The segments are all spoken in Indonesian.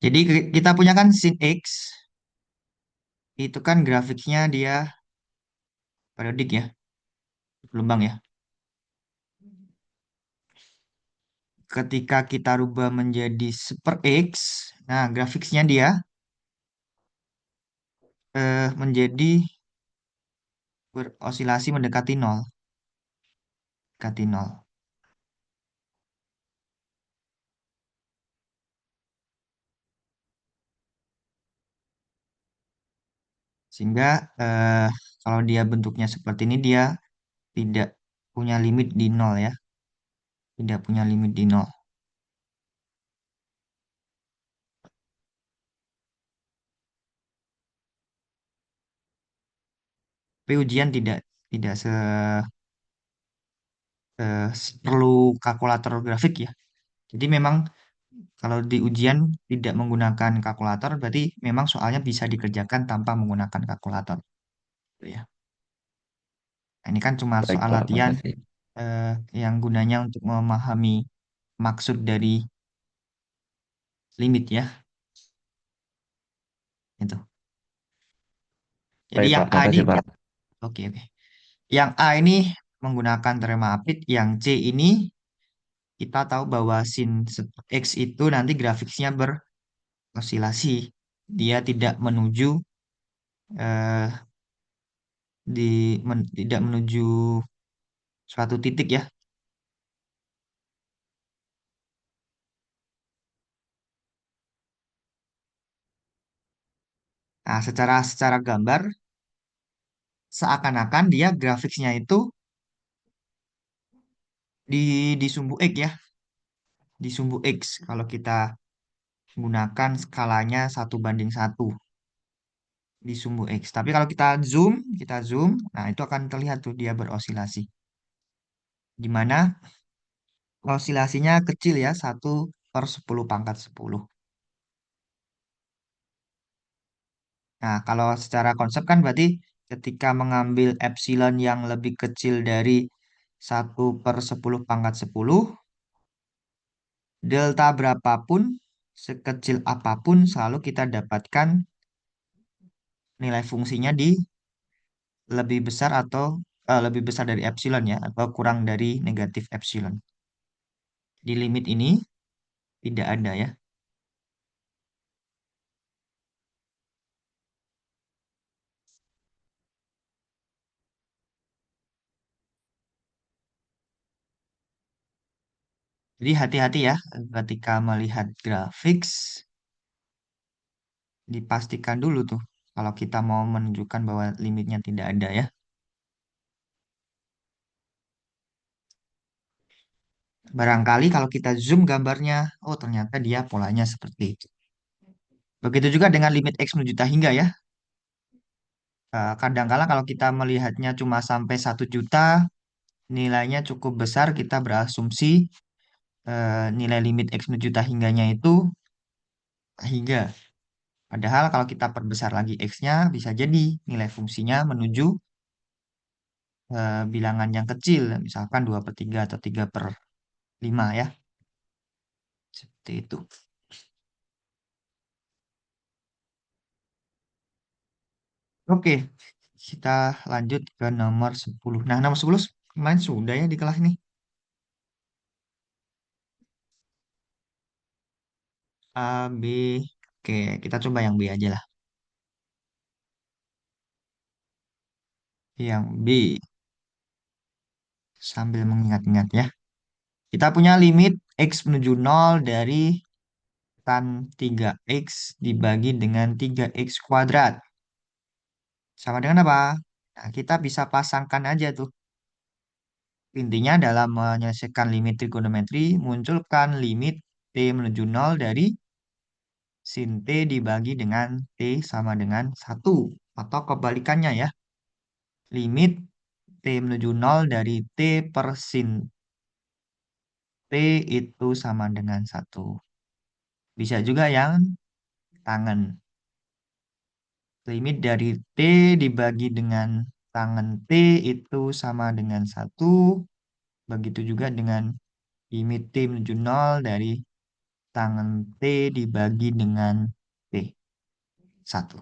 Jadi kita punya kan sin X, itu kan grafiknya dia periodik ya, gelombang ya. Ketika kita rubah menjadi super X, nah grafiknya dia menjadi berosilasi mendekati nol, mendekati nol. Sehingga eh, kalau dia bentuknya seperti ini dia tidak punya limit di nol ya, tidak punya limit di nol. Tapi ujian tidak perlu kalkulator grafik ya. Jadi memang kalau di ujian tidak menggunakan kalkulator, berarti memang soalnya bisa dikerjakan tanpa menggunakan kalkulator. Gitu ya. Nah, ini kan cuma Baik soal Pak, latihan makasih. eh, yang gunanya untuk memahami maksud dari limit ya. Itu. Jadi Baik yang Pak, A ini, makasih Pak. oke oke. Yang A ini menggunakan teorema Apit, yang C ini kita tahu bahwa sin X itu nanti grafiknya beroscilasi. Dia tidak menuju eh, tidak menuju suatu titik ya. Nah, secara gambar seakan-akan dia grafiknya itu di sumbu X ya, di sumbu X kalau kita gunakan skalanya 1:1 di sumbu X. Tapi kalau kita zoom, nah itu akan terlihat tuh dia berosilasi. Di mana osilasinya kecil ya, 1/10⁻10. Nah, kalau secara konsep kan berarti ketika mengambil epsilon yang lebih kecil dari 1/10⁻10, delta berapapun, sekecil apapun, selalu kita dapatkan nilai fungsinya di lebih besar atau lebih besar dari epsilon ya, atau kurang dari negatif epsilon. Di limit ini tidak ada ya. Jadi hati-hati ya ketika melihat grafik, dipastikan dulu tuh kalau kita mau menunjukkan bahwa limitnya tidak ada ya. Barangkali kalau kita zoom gambarnya, oh ternyata dia polanya seperti itu. Begitu juga dengan limit X menuju hingga ya. Kadangkala kalau kita melihatnya cuma sampai 1 juta, nilainya cukup besar, kita berasumsi nilai limit X menuju hingganya itu hingga. Padahal kalau kita perbesar lagi X-nya, bisa jadi nilai fungsinya menuju bilangan yang kecil, misalkan 2/3 atau 3/5 ya. Seperti itu. Oke, kita lanjut ke nomor 10. Nah, nomor 10 kemarin sudah ya di kelas ini. A, B. Oke, kita coba yang B aja lah. Yang B, sambil mengingat-ingat ya. Kita punya limit X menuju 0 dari tan 3X dibagi dengan 3X kuadrat. Sama dengan apa? Nah, kita bisa pasangkan aja tuh. Intinya dalam menyelesaikan limit trigonometri, munculkan limit T menuju 0 dari sin T dibagi dengan T sama dengan 1. Atau kebalikannya ya. Limit T menuju 0 dari T per sin T itu sama dengan 1. Bisa juga yang tangen. Limit dari T dibagi dengan tangen T itu sama dengan 1. Begitu juga dengan limit T menuju 0 dari tangen T dibagi dengan P. Satu.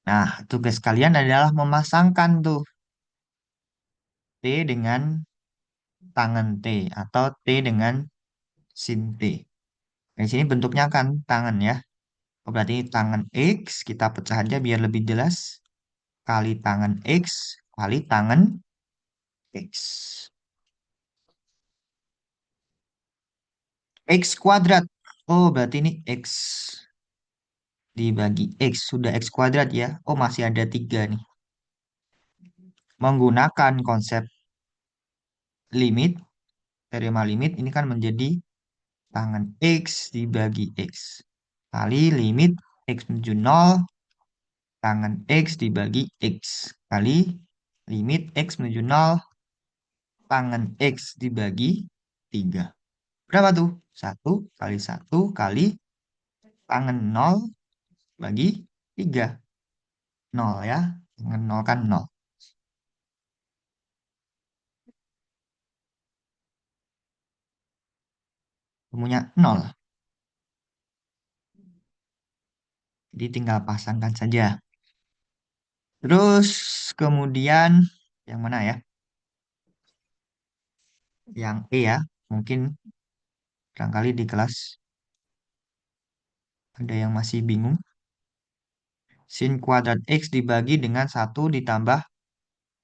Nah, tugas kalian adalah memasangkan tuh T dengan tangen T atau T dengan sin T. Di sini bentuknya kan tangen ya. Oh, berarti tangen X kita pecah aja biar lebih jelas. Kali tangen X kali tangen X. X kuadrat. Oh, berarti ini X dibagi X. Sudah X kuadrat ya. Oh, masih ada 3 nih. Menggunakan konsep limit, teorema limit, ini kan menjadi tangen X dibagi X. Kali limit X menuju 0, tangen X dibagi X. Kali limit X menuju 0, tangen X dibagi 3. Berapa tuh? Satu kali satu kali tangen 0 bagi 3. 0 ya. Tangen 0 kan 0. Temunya 0. Jadi tinggal pasangkan saja. Terus kemudian yang mana ya? Yang E ya. Mungkin barangkali di kelas ada yang masih bingung. Sin kuadrat X dibagi dengan 1 ditambah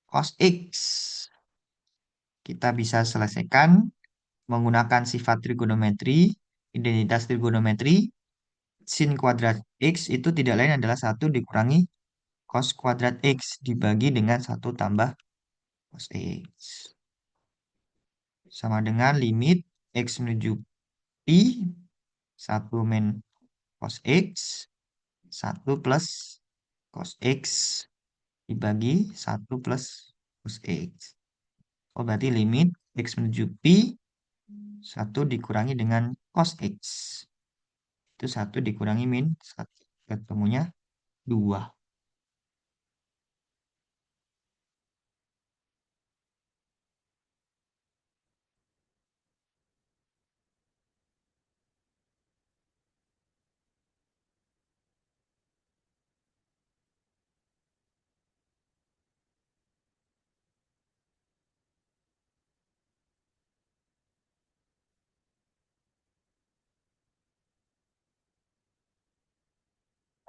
cos X. Kita bisa selesaikan menggunakan sifat trigonometri, identitas trigonometri. Sin kuadrat X itu tidak lain adalah 1 dikurangi cos kuadrat X dibagi dengan 1 tambah cos X. Sama dengan limit X menuju Pi, 1 min cos X, 1 plus cos X dibagi 1 plus cos X. Oh, berarti limit X menuju Pi, 1 dikurangi dengan cos X. Itu 1 dikurangi min 1. Ketemunya 2.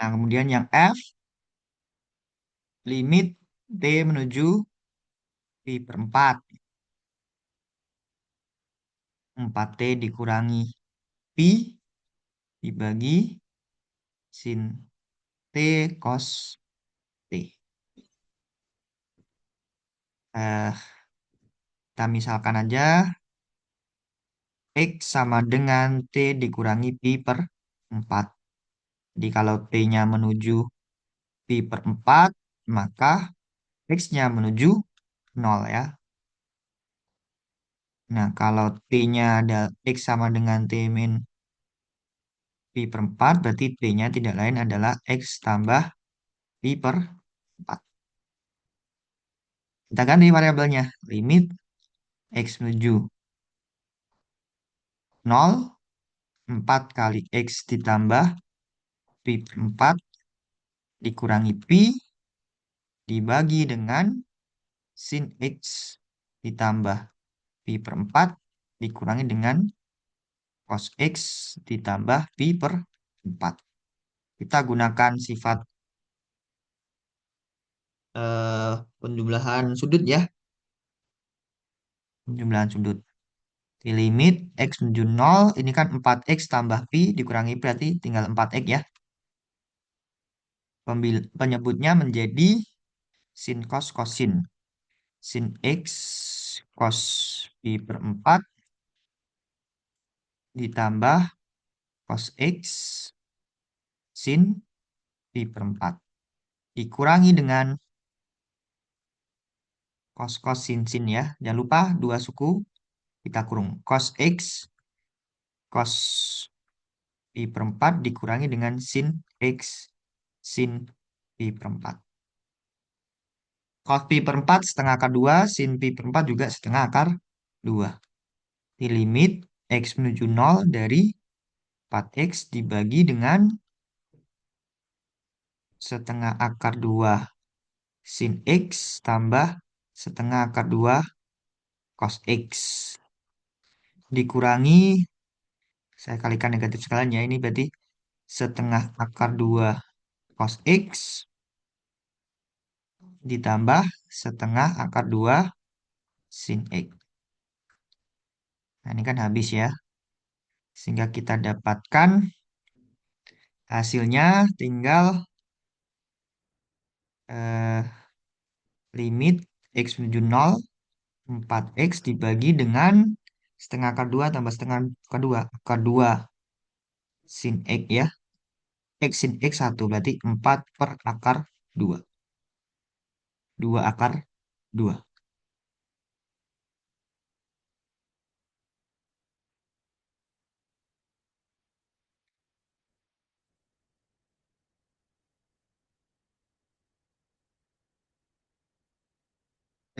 Nah, kemudian yang F, limit T menuju Pi per 4. 4T dikurangi Pi dibagi sin T cos T. Eh, kita misalkan aja X sama dengan T dikurangi Pi per 4. Jadi kalau T-nya menuju Pi per 4, maka X-nya menuju 0 ya. Nah, kalau T-nya ada X sama dengan T min Pi per 4, berarti T-nya tidak lain adalah X tambah Pi per 4. Kita ganti variabelnya. Limit X menuju 0, 4 kali X ditambah Pi per 4 dikurangi Pi dibagi dengan sin X ditambah Pi per 4 dikurangi dengan cos X ditambah Pi per 4. Kita gunakan sifat penjumlahan sudut ya. Penjumlahan sudut. Di limit X menuju 0, ini kan 4X tambah Pi dikurangi Pi, berarti tinggal 4X ya. Penyebutnya menjadi sin cos cosin. Sin X cos Pi per 4 ditambah cos X sin Pi per 4. Dikurangi dengan cos cos sin sin ya. Jangan lupa dua suku kita kurung. Cos X cos Pi per 4 dikurangi dengan sin X sin Pi per 4. Cos pi per 4 setengah akar 2, sin pi per 4 juga setengah akar 2. Di limit X menuju nol dari 4X dibagi dengan setengah akar 2 sin X tambah setengah akar 2 cos X. Dikurangi, saya kalikan negatif sekalian ya, ini berarti setengah akar 2 cos X ditambah setengah akar 2 sin X. Nah, ini kan habis ya. Sehingga kita dapatkan hasilnya tinggal eh, limit X menuju nol 4X dibagi dengan setengah akar 2 tambah setengah akar 2. Akar 2 sin X ya. X sin X 1 berarti 4 per akar 2. 2 akar 2.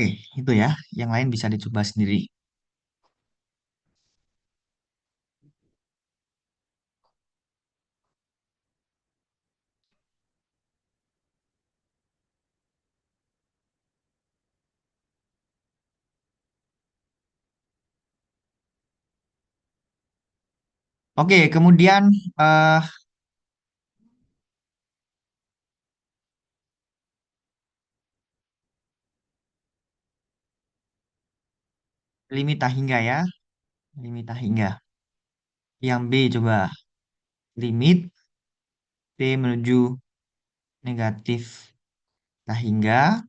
Oke, itu ya. Yang lain bisa dicoba sendiri. Oke, kemudian eh, limit tak hingga ya. Limit tak hingga. Yang B coba. Limit P menuju negatif tak hingga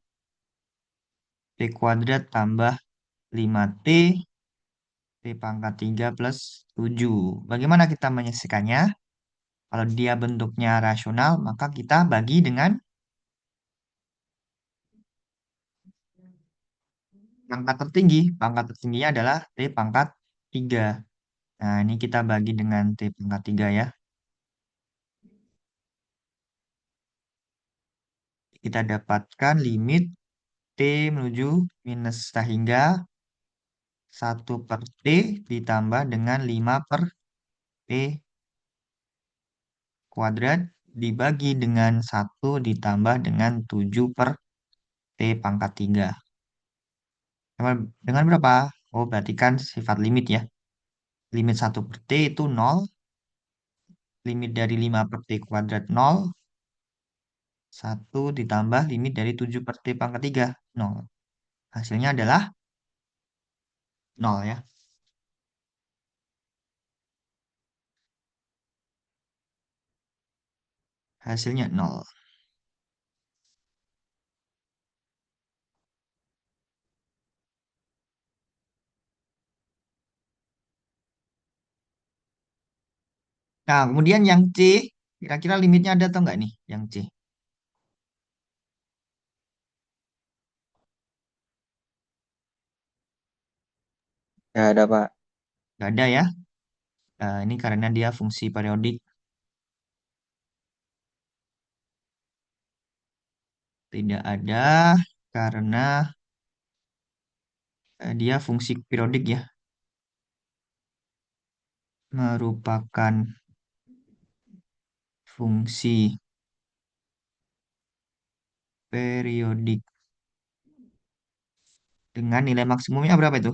P kuadrat tambah 5T P pangkat 3 plus 7. Bagaimana kita menyelesaikannya? Kalau dia bentuknya rasional, maka kita bagi dengan pangkat tertinggi. Pangkat tertingginya adalah T pangkat 3. Nah, ini kita bagi dengan T pangkat 3 ya. Kita dapatkan limit T menuju minus tak hingga 1 per T ditambah dengan 5 per T kuadrat dibagi dengan 1 ditambah dengan 7 per T pangkat 3. Dengan berapa? Oh, berarti kan sifat limit ya. Limit 1 per T itu 0. Limit dari 5 per T kuadrat 0. 1 ditambah limit dari 7 per T pangkat 3. 0. Hasilnya adalah 0 ya. Hasilnya 0. Nah, kemudian yang C. Kira-kira limitnya ada atau enggak nih? Yang C. Nggak ada, Pak. Enggak ada ya. Ini karena dia fungsi periodik. Tidak ada karena dia fungsi periodik ya. Merupakan fungsi periodik dengan nilai maksimumnya berapa itu?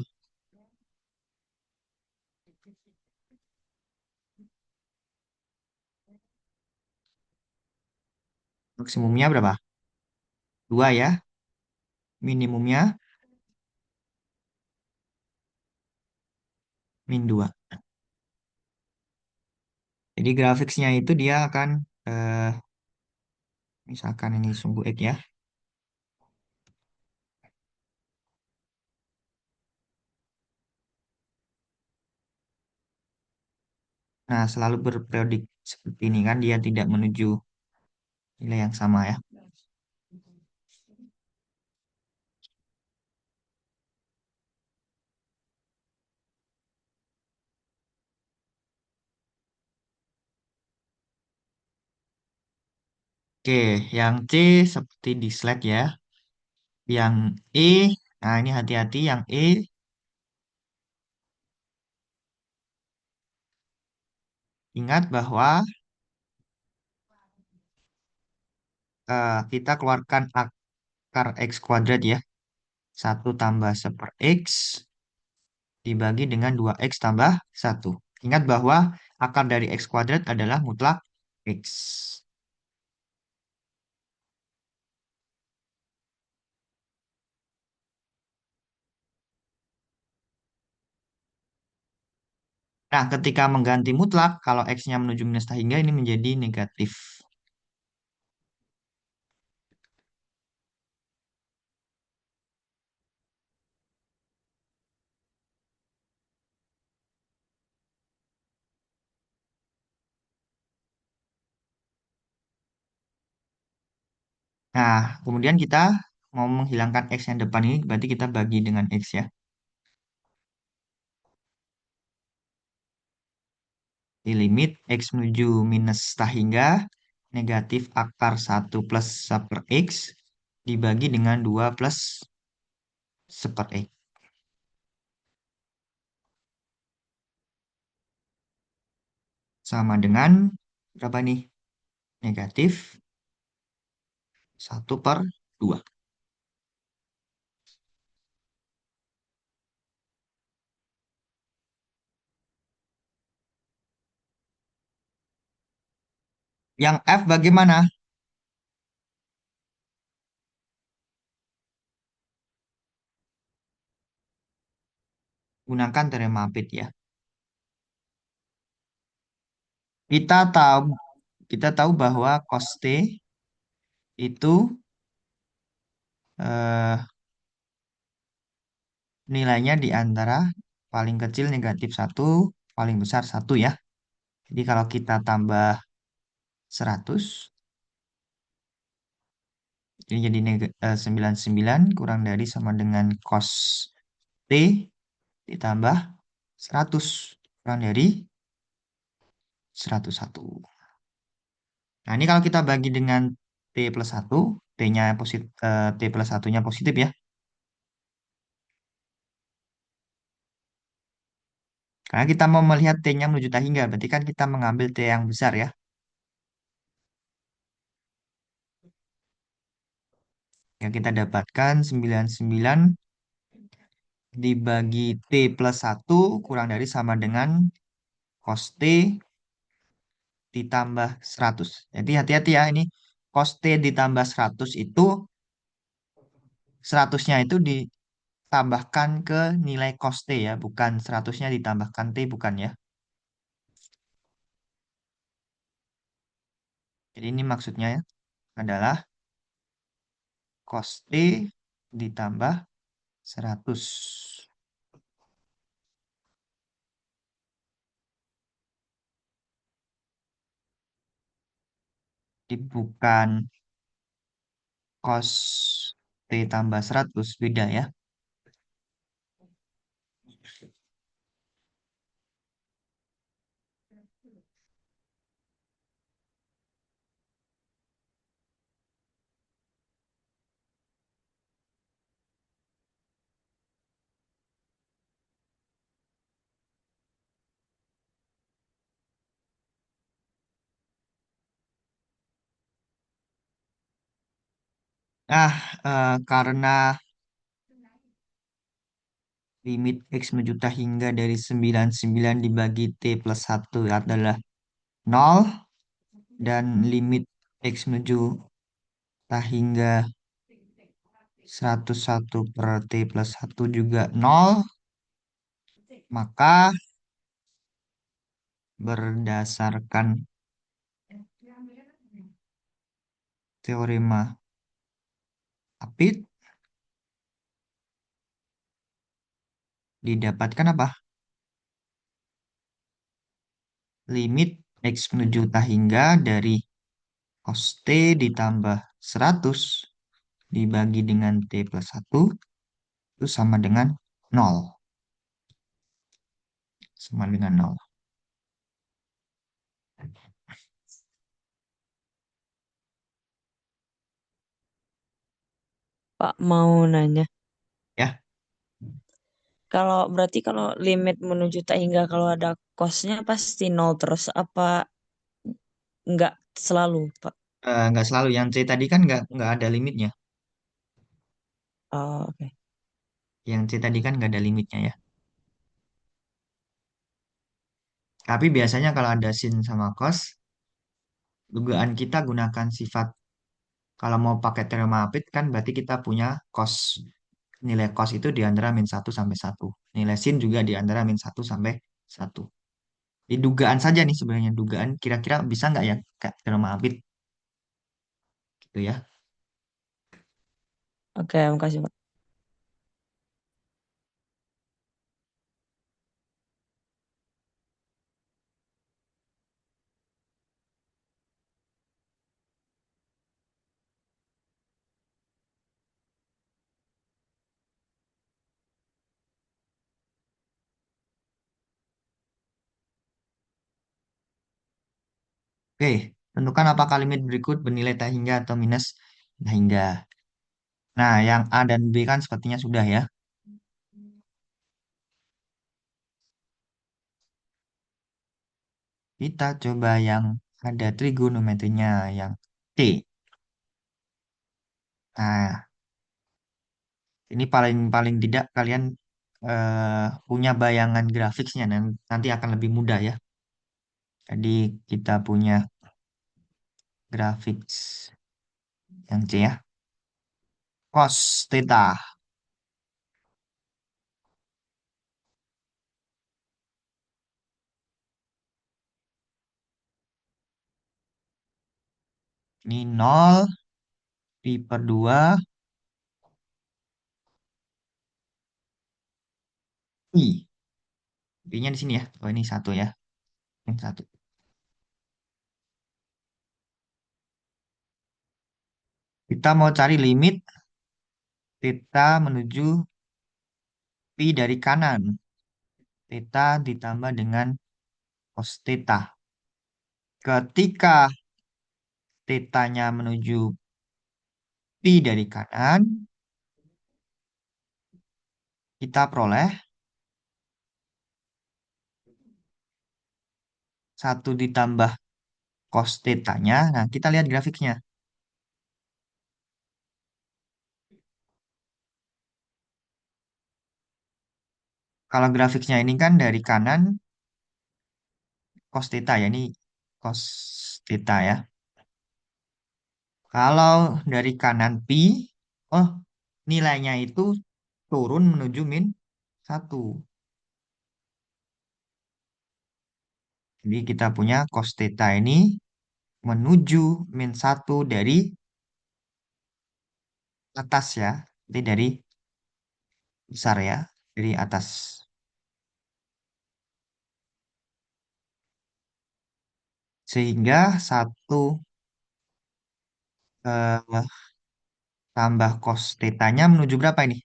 Maksimumnya berapa? 2 ya. Minimumnya min 2. Jadi grafiknya itu dia akan eh, misalkan ini sumbu X ya. Nah, selalu berperiodik seperti ini kan dia tidak menuju nilai yang sama ya. Oke, yang C seperti di slide ya. Yang E, nah ini hati-hati yang E Ingat bahwa kita keluarkan akar X kuadrat ya. Satu tambah 1 per X dibagi dengan 2X tambah satu. Ingat bahwa akar dari X kuadrat adalah mutlak X. Nah, ketika mengganti mutlak, kalau X-nya menuju minus tak hingga ini menjadi negatif. Nah, kemudian kita mau menghilangkan X yang depan ini, berarti kita bagi dengan X ya. Di limit X menuju minus tak hingga, negatif akar 1 plus 1 per X dibagi dengan 2 plus 1 per X. Sama dengan berapa nih? Negatif 1/2. Yang F bagaimana? Gunakan teorema Mapit ya. Kita tahu kita tahu bahwa cos T itu eh, nilainya di antara paling kecil negatif satu, paling besar satu ya. Jadi kalau kita tambah 100, ini jadi 99 kurang dari sama dengan cos T ditambah 100 kurang dari 101. Nah, ini kalau kita bagi dengan T plus 1, T-nya positif, T plus 1-nya positif ya. Karena kita mau melihat T-nya menuju tak hingga, berarti kan kita mengambil T yang besar ya. Yang kita dapatkan 99 dibagi T plus 1 kurang dari sama dengan cos T ditambah 100. Jadi hati-hati ya, ini cos T ditambah 100 itu 100-nya itu ditambahkan ke nilai cos T ya, bukan 100-nya ditambahkan T, bukan ya. Jadi ini maksudnya ya, adalah cos T ditambah 100. Jadi bukan cos T tambah 100, beda ya. Nah, karena limit X menuju tak hingga dari 99 dibagi T plus 1 adalah 0, dan limit X menuju tak hingga 101 per T plus 1 juga 0, maka berdasarkan teorema Apit didapatkan apa? Limit X menuju tak hingga dari cos T ditambah 100 dibagi dengan T plus 1 itu sama dengan 0. Sama dengan 0. Pak mau nanya, Ya, Kalau berarti kalau limit menuju tak hingga kalau ada kosnya pasti nol terus apa nggak selalu, Pak? Nggak selalu. Yang C tadi kan nggak ada limitnya. Oh, oke. Yang C tadi kan nggak ada limitnya ya. Tapi biasanya kalau ada sin sama cos, dugaan kita gunakan sifat. Kalau mau pakai teorema Apit kan berarti kita punya cos. Nilai cos itu di antara min 1 sampai 1. Nilai sin juga di antara min 1 sampai 1. Di dugaan saja nih sebenarnya. Dugaan kira-kira bisa nggak ya kayak teorema Apit gitu ya. Oke, makasih, Pak. Oke, tentukan apakah limit berikut bernilai tak hingga atau minus tak hingga. Nah, yang A dan B kan sepertinya sudah ya. Kita coba yang ada trigonometrinya yang T. Nah, ini paling paling tidak kalian punya bayangan grafiknya dan nanti akan lebih mudah ya. Jadi kita punya grafik yang C ya. Cos theta. Ini 0 pi per 2 I. I-nya di sini ya. Oh ini satu ya. Ini satu. Kita mau cari limit theta menuju pi dari kanan. Theta ditambah dengan cos theta. Ketika theta-nya menuju pi dari kanan, kita peroleh satu ditambah cos theta-nya. Nah, kita lihat grafiknya. Kalau grafiknya ini kan dari kanan cos theta ya, ini cos theta ya. Kalau dari kanan pi, oh nilainya itu turun menuju min 1. Jadi kita punya cos theta ini menuju min 1 dari atas ya. Jadi dari besar ya, dari atas. Sehingga satu eh, tambah cos theta-nya menuju berapa ini?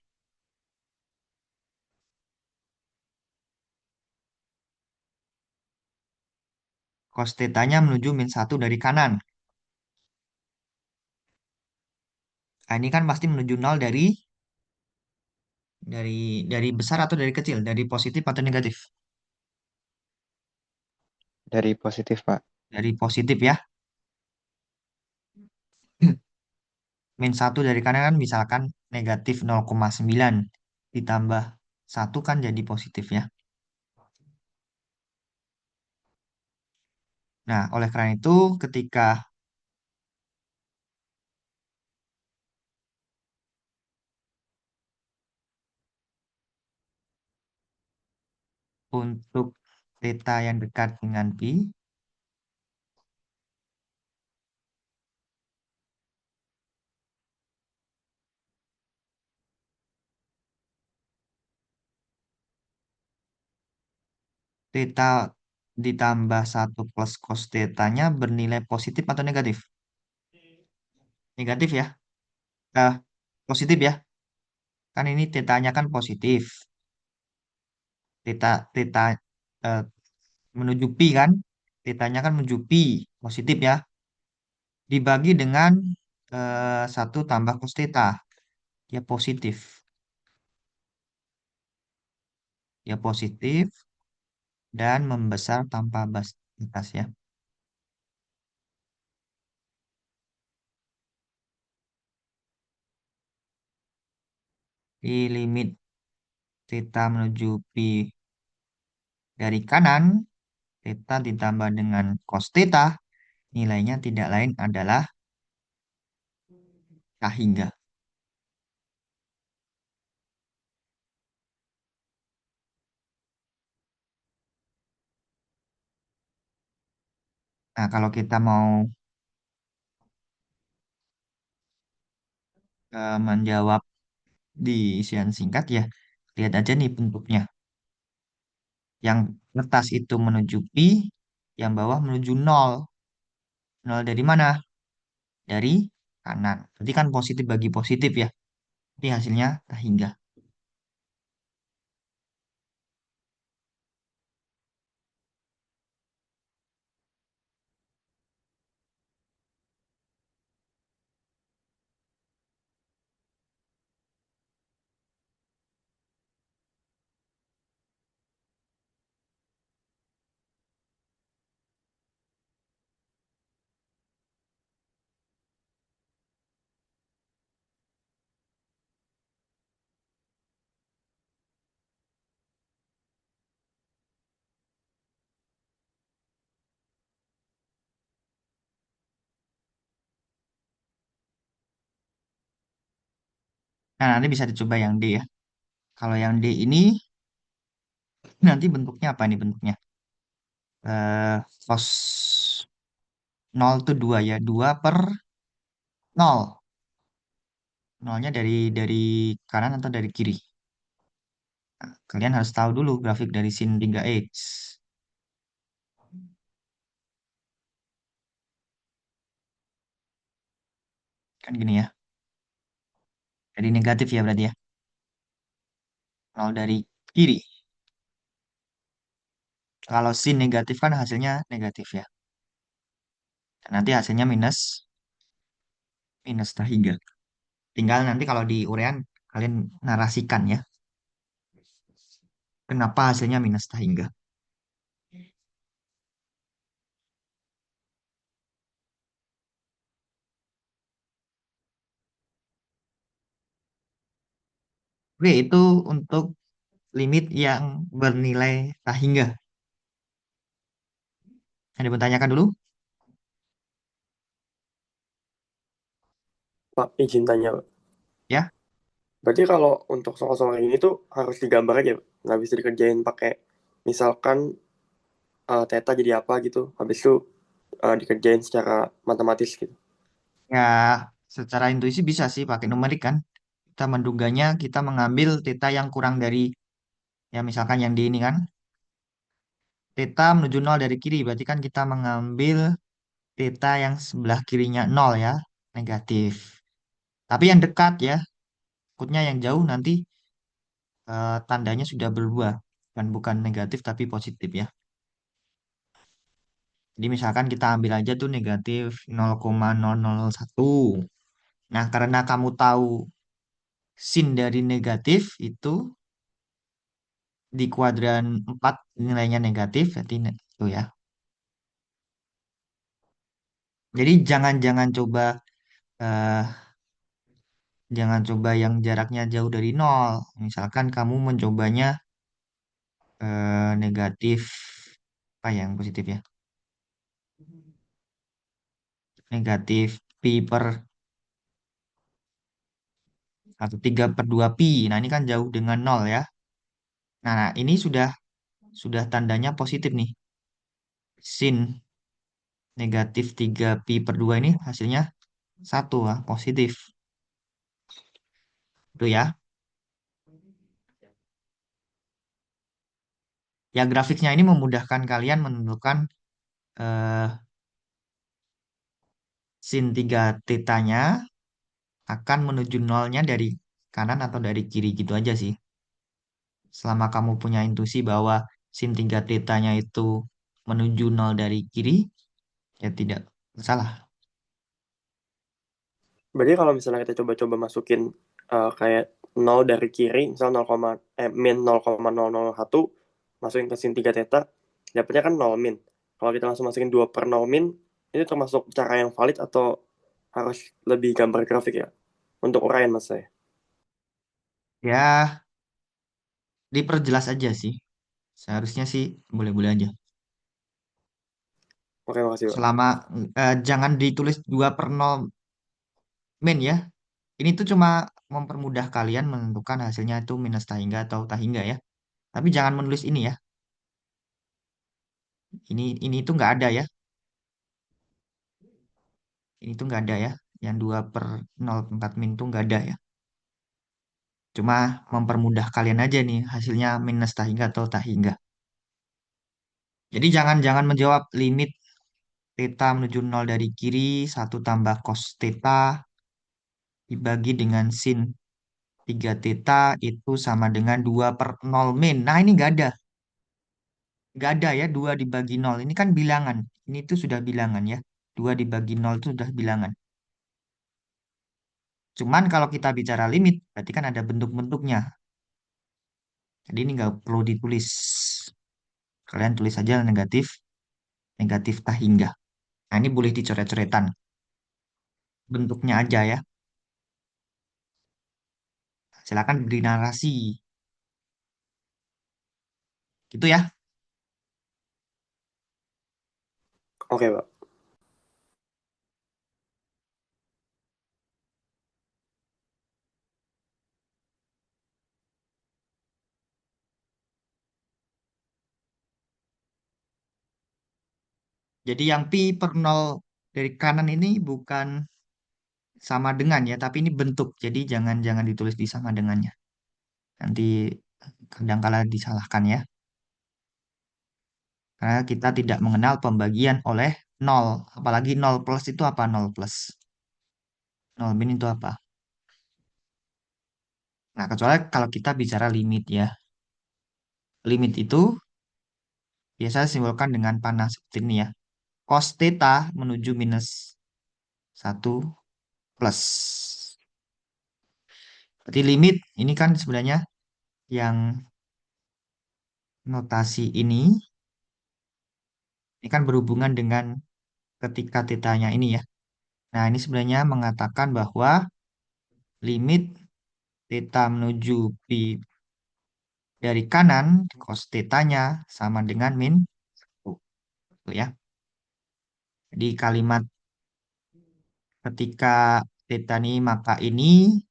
Cos theta-nya menuju min 1 dari kanan. Nah, ini kan pasti menuju nol dari besar atau dari kecil, dari positif atau negatif? Dari positif, Pak. Dari positif ya. min 1 dari kanan kan misalkan negatif 0,9 ditambah 1 kan jadi positif ya. Nah, oleh karena itu ketika untuk theta yang dekat dengan pi, theta ditambah 1 plus cos theta-nya bernilai positif atau negatif? Negatif ya. Eh, positif ya. Kan ini theta-nya kan positif. Theta theta eh, menuju pi kan? Theta-nya kan menuju pi, positif ya. Dibagi dengan 1 tambah cos theta, dia positif. Dia positif dan membesar tanpa batas ya. Di limit theta menuju pi dari kanan, theta ditambah dengan cos theta, nilainya tidak lain adalah K hingga. Nah, kalau kita mau menjawab di isian singkat ya, lihat aja nih bentuknya. Yang atas itu menuju pi, yang bawah menuju nol. Nol dari mana? Dari kanan. Berarti kan positif bagi positif ya. Jadi hasilnya K hingga. Nah, nanti bisa dicoba yang D ya. Kalau yang D ini nanti bentuknya apa nih bentuknya? Cos nol itu 2 ya. 2 per nol. Nolnya dari kanan atau dari kiri? Nah, kalian harus tahu dulu grafik dari sin 3x. Kan gini ya. Jadi negatif ya berarti ya. Nol dari kiri. Kalau sin negatif kan hasilnya negatif ya. Dan nanti hasilnya minus minus hingga. Tinggal nanti kalau di urean kalian narasikan ya. Kenapa hasilnya minus hingga? Oke, itu untuk limit yang bernilai hingga. Ada yang bertanyakan dulu? Pak, izin tanya, Pak. Ya. Berarti kalau untuk soal-soal ini tuh harus digambar aja, Pak? Nggak bisa dikerjain pakai, misalkan theta jadi apa gitu, habis itu dikerjain secara matematis gitu. Ya, secara intuisi bisa sih pakai numerik kan. Kita menduganya kita mengambil theta yang kurang dari, ya misalkan yang di ini kan. Theta menuju nol dari kiri, berarti kan kita mengambil theta yang sebelah kirinya nol ya, negatif. Tapi yang dekat ya, takutnya yang jauh nanti tandanya sudah berubah. Dan bukan negatif tapi positif ya. Jadi misalkan kita ambil aja tuh negatif 0,0001. Nah, karena kamu tahu sin dari negatif itu di kuadran 4 nilainya negatif, berarti itu ya. Jadi jangan-jangan coba eh, jangan coba yang jaraknya jauh dari nol. Misalkan kamu mencobanya negatif apa yang positif ya? Negatif pi per atau 3 per 2 pi. Nah, ini kan jauh dengan nol ya. Nah, ini sudah tandanya positif nih. Sin negatif 3 pi per 2 ini hasilnya satu lah, positif. Itu ya. Ya, grafiknya ini memudahkan kalian menentukan eh, sin 3 tetanya akan menuju nolnya dari kanan atau dari kiri gitu aja sih. Selama kamu punya intuisi bahwa sin 3 tetanya itu menuju nol dari kiri, ya tidak salah. Berarti kalau misalnya kita coba-coba masukin kayak nol dari kiri, misal 0, min 0,001, masukin ke sin 3 theta, dapatnya kan 0 min. Kalau kita langsung masukin 2 per 0 min, itu termasuk cara yang valid atau harus lebih gambar grafik ya? Untuk uraian mas saya. Ya, diperjelas aja sih. Seharusnya sih boleh-boleh aja. Oke, makasih Pak. Selama jangan ditulis 2 per 0 min ya. Ini tuh cuma mempermudah kalian menentukan hasilnya itu minus tahingga atau tahingga ya. Tapi jangan menulis ini ya. Ini tuh nggak ada ya. Ini tuh nggak ada ya. Yang 2 per 0,4 min tuh nggak ada ya. Cuma mempermudah kalian aja nih hasilnya minus tahingga atau tahingga. Jadi jangan menjawab limit theta menuju 0 dari kiri 1 tambah cos theta dibagi dengan sin 3 theta itu sama dengan 2 per 0 min. Nah ini nggak ada. Nggak ada ya 2 dibagi 0. Ini kan bilangan. Ini tuh sudah bilangan ya. 2 dibagi 0 itu sudah bilangan. Cuman kalau kita bicara limit, berarti kan ada bentuk-bentuknya. Jadi ini nggak perlu ditulis. Kalian tulis aja negatif, negatif tahingga. Nah ini boleh dicoret-coretan. Bentuknya aja ya. Silakan beri narasi. Gitu ya. Oke Pak. Jadi yang pi per 0 dari kanan ini bukan sama dengan ya, tapi ini bentuk. Jadi jangan jangan ditulis di sama dengannya. Nanti kadangkala disalahkan ya. Karena kita tidak mengenal pembagian oleh nol. Apalagi nol plus itu apa? Nol plus. Nol min itu apa? Nah, kecuali kalau kita bicara limit ya. Limit itu biasa disimbolkan dengan panah seperti ini ya. Cos theta menuju minus 1 plus. Berarti limit ini kan sebenarnya yang notasi ini kan berhubungan dengan ketika tetanya ini ya. Nah, ini sebenarnya mengatakan bahwa limit theta menuju pi dari kanan cos tetanya sama dengan min 1. Gitu ya. Jadi kalimat ketika theta ini maka ini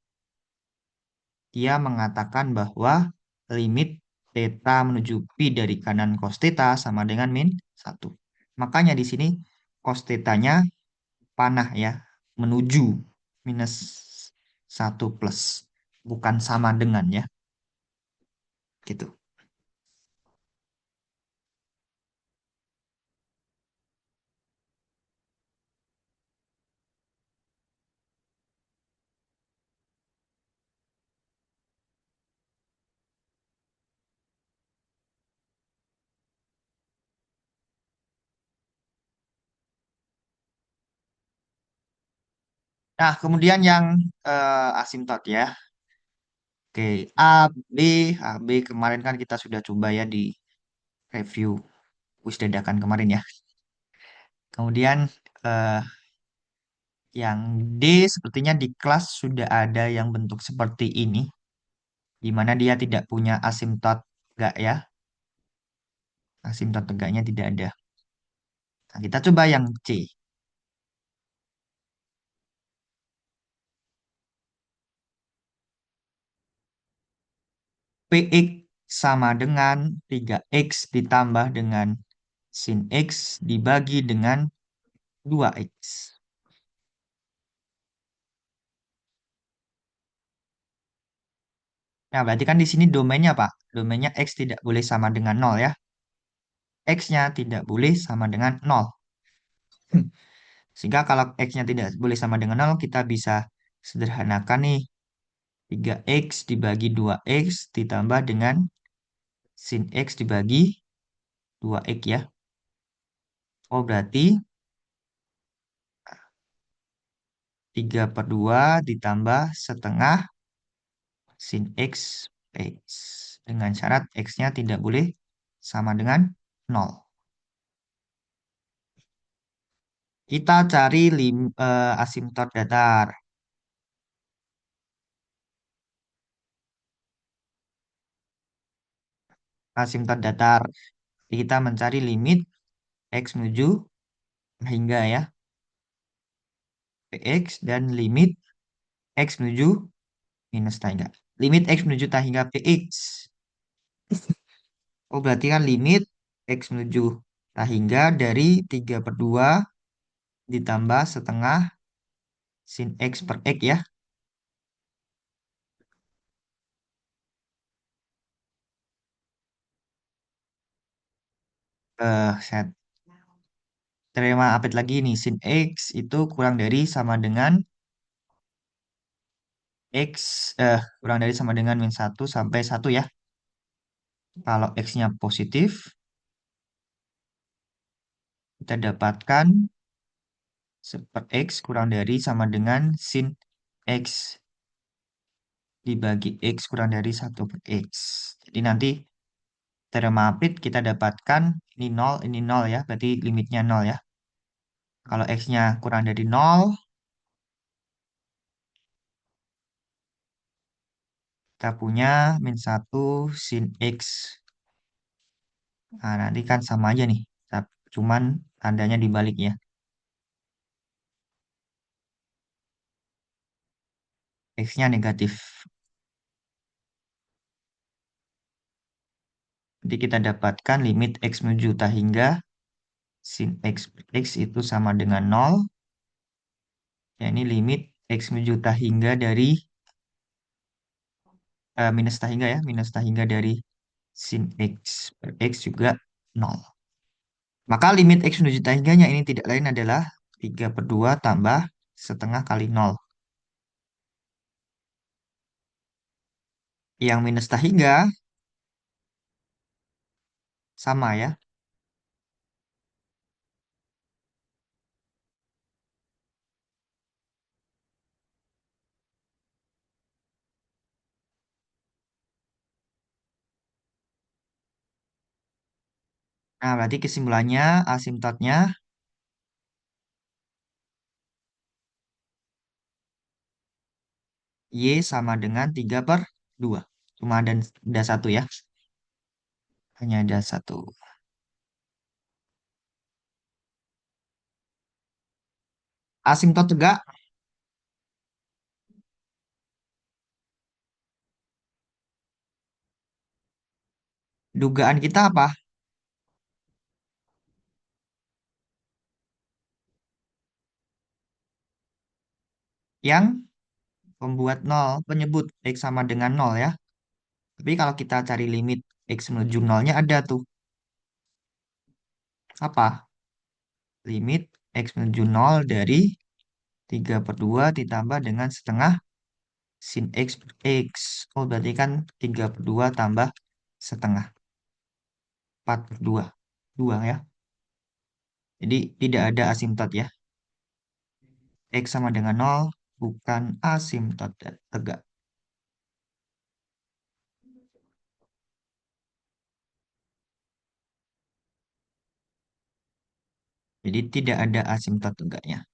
dia mengatakan bahwa limit theta menuju pi dari kanan cos theta sama dengan min 1. Makanya di sini cos thetanya panah ya, menuju minus 1 plus. Bukan sama dengan ya, gitu. Nah, kemudian yang asimtot ya. Oke, B, B kemarin kan kita sudah coba ya di review kuis dadakan kemarin ya. Kemudian eh, yang D sepertinya di kelas sudah ada yang bentuk seperti ini, di mana dia tidak punya asimtot enggak ya. Asimtot tegaknya tidak ada. Nah, kita coba yang C. Px sama dengan 3x ditambah dengan sin x dibagi dengan 2x. Nah, berarti kan di sini domainnya Pak. Domainnya x tidak boleh sama dengan 0 ya. X-nya tidak boleh sama dengan 0. Sehingga kalau X-nya tidak boleh sama dengan 0, kita bisa sederhanakan nih. 3x dibagi 2x ditambah dengan sin x dibagi 2x ya. Oh, berarti 3/2 ditambah setengah sin X X. Dengan syarat X-nya tidak boleh sama dengan 0. Kita cari asimtot datar. Asimtot datar. Kita mencari limit X menuju hingga ya. Px dan limit X menuju minus hingga. Limit X menuju hingga Px. Oh, berarti kan limit X menuju hingga dari 3/2 ditambah setengah sin X per X ya. Set. Terima update lagi nih. Sin X itu kurang dari sama dengan X, kurang dari sama dengan min 1 sampai 1 ya. Kalau X-nya positif, kita dapatkan per X kurang dari sama dengan sin X dibagi X kurang dari 1/X. Jadi nanti teorema Apit kita dapatkan ini 0 ya, berarti limitnya 0 ya. Kalau X-nya kurang dari 0, kita punya min 1 sin X. Nah, nanti kan sama aja nih, cuman tandanya dibalik ya. X-nya negatif. Jadi kita dapatkan limit X menuju hingga sin X per X itu sama dengan 0. Ya, ini limit X menuju hingga dari minus hingga ya. Minus hingga dari sin X per X juga 0. Maka limit X menuju hingganya ini tidak lain adalah 3/2 tambah setengah kali 0. Yang minus hingga sama ya. Nah, berarti kesimpulannya asimtotnya Y sama dengan 3/2. Cuma ada satu ya. Hanya ada satu. Asimtot tegak, dugaan kita apa? Yang membuat 0, penyebut X sama dengan 0 ya. Tapi kalau kita cari limit X menuju 0-nya ada tuh. Apa? Limit X menuju 0 dari 3/2 ditambah dengan setengah sin X per X. Oh, berarti kan 3/2 tambah setengah. 4/2. 2 ya. Jadi tidak ada asimtot ya. X sama dengan 0 bukan asimtot tegak. Jadi tidak ada asimtot tegaknya.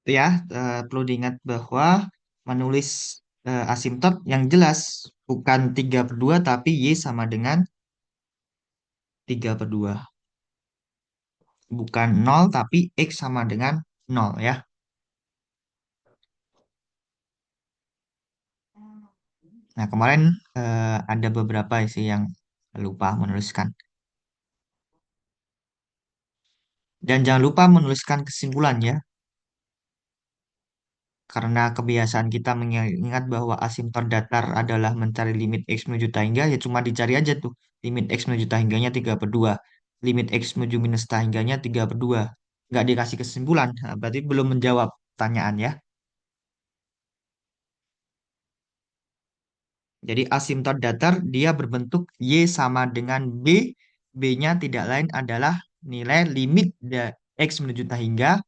Itu ya, perlu diingat bahwa menulis asimtot yang jelas bukan 3/2 tapi Y sama dengan 3/2. Bukan nol tapi X sama dengan nol ya. Nah, kemarin ada beberapa sih yang lupa menuliskan. Dan jangan lupa menuliskan kesimpulan ya. Karena kebiasaan kita mengingat bahwa asimtot datar adalah mencari limit X menuju tahingga, ya cuma dicari aja tuh. Limit X menuju tahingganya 3/2. Limit X menuju minus tahingganya 3/2. Nggak dikasih kesimpulan, nah, berarti belum menjawab pertanyaan ya. Jadi asimtot datar dia berbentuk Y sama dengan B. B-nya tidak lain adalah nilai limit X menuju tahingga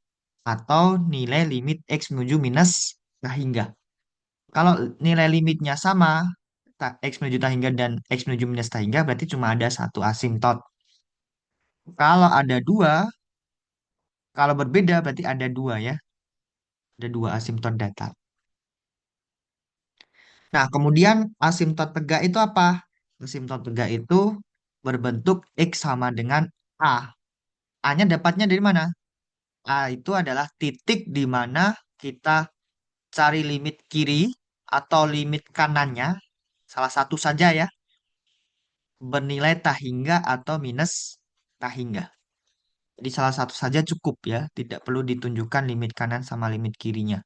atau nilai limit X menuju minus tahingga. Kalau nilai limitnya sama, X menuju tahingga dan X menuju minus tahingga, berarti cuma ada satu asimtot. Kalau ada dua, kalau berbeda berarti ada dua ya. Ada dua asimtot datar. Nah, kemudian asimtot tegak itu apa? Asimtot tegak itu berbentuk X sama dengan A. A-nya dapatnya dari mana? A itu adalah titik di mana kita cari limit kiri atau limit kanannya, salah satu saja ya, bernilai tahingga atau minus tahingga. Jadi salah satu saja cukup ya, tidak perlu ditunjukkan limit kanan sama limit kirinya.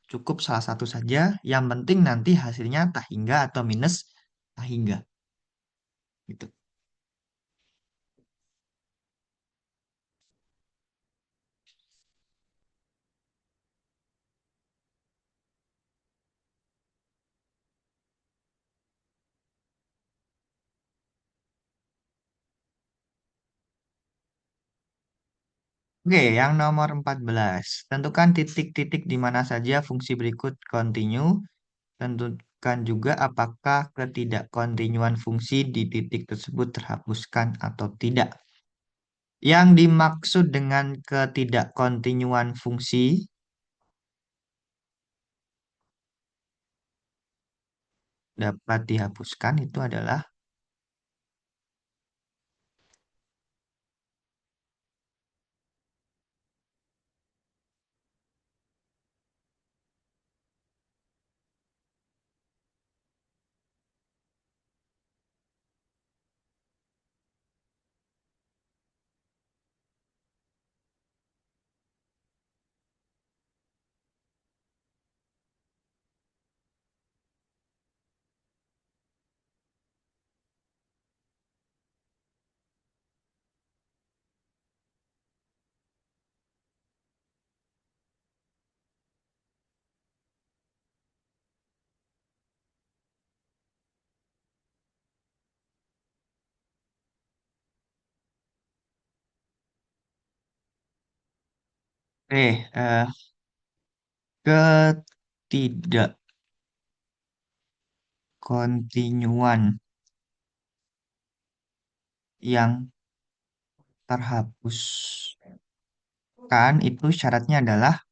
Cukup salah satu saja, yang penting nanti hasilnya tahingga atau minus tahingga. Gitu. Oke, yang nomor 14. Tentukan titik-titik di mana saja fungsi berikut continue. Tentukan juga apakah ketidakkontinuan fungsi di titik tersebut terhapuskan atau tidak. Yang dimaksud dengan ketidakkontinuan fungsi dapat dihapuskan itu adalah ketidakkontinuan yang terhapuskan itu syaratnya adalah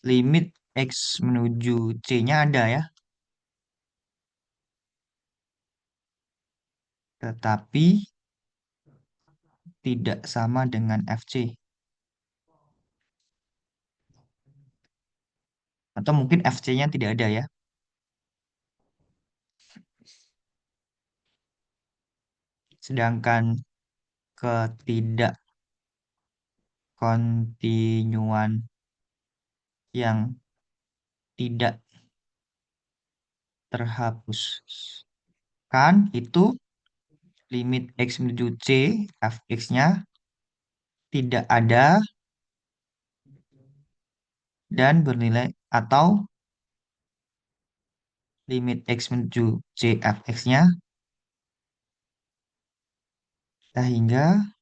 limit X menuju C-nya ada ya, tetapi tidak sama dengan FC. Atau mungkin FC-nya tidak ada ya. Sedangkan ketidakkontinuan yang tidak terhapuskan itu limit X menuju C, fx-nya tidak ada dan bernilai atau limit X menuju C fx-nya tahingga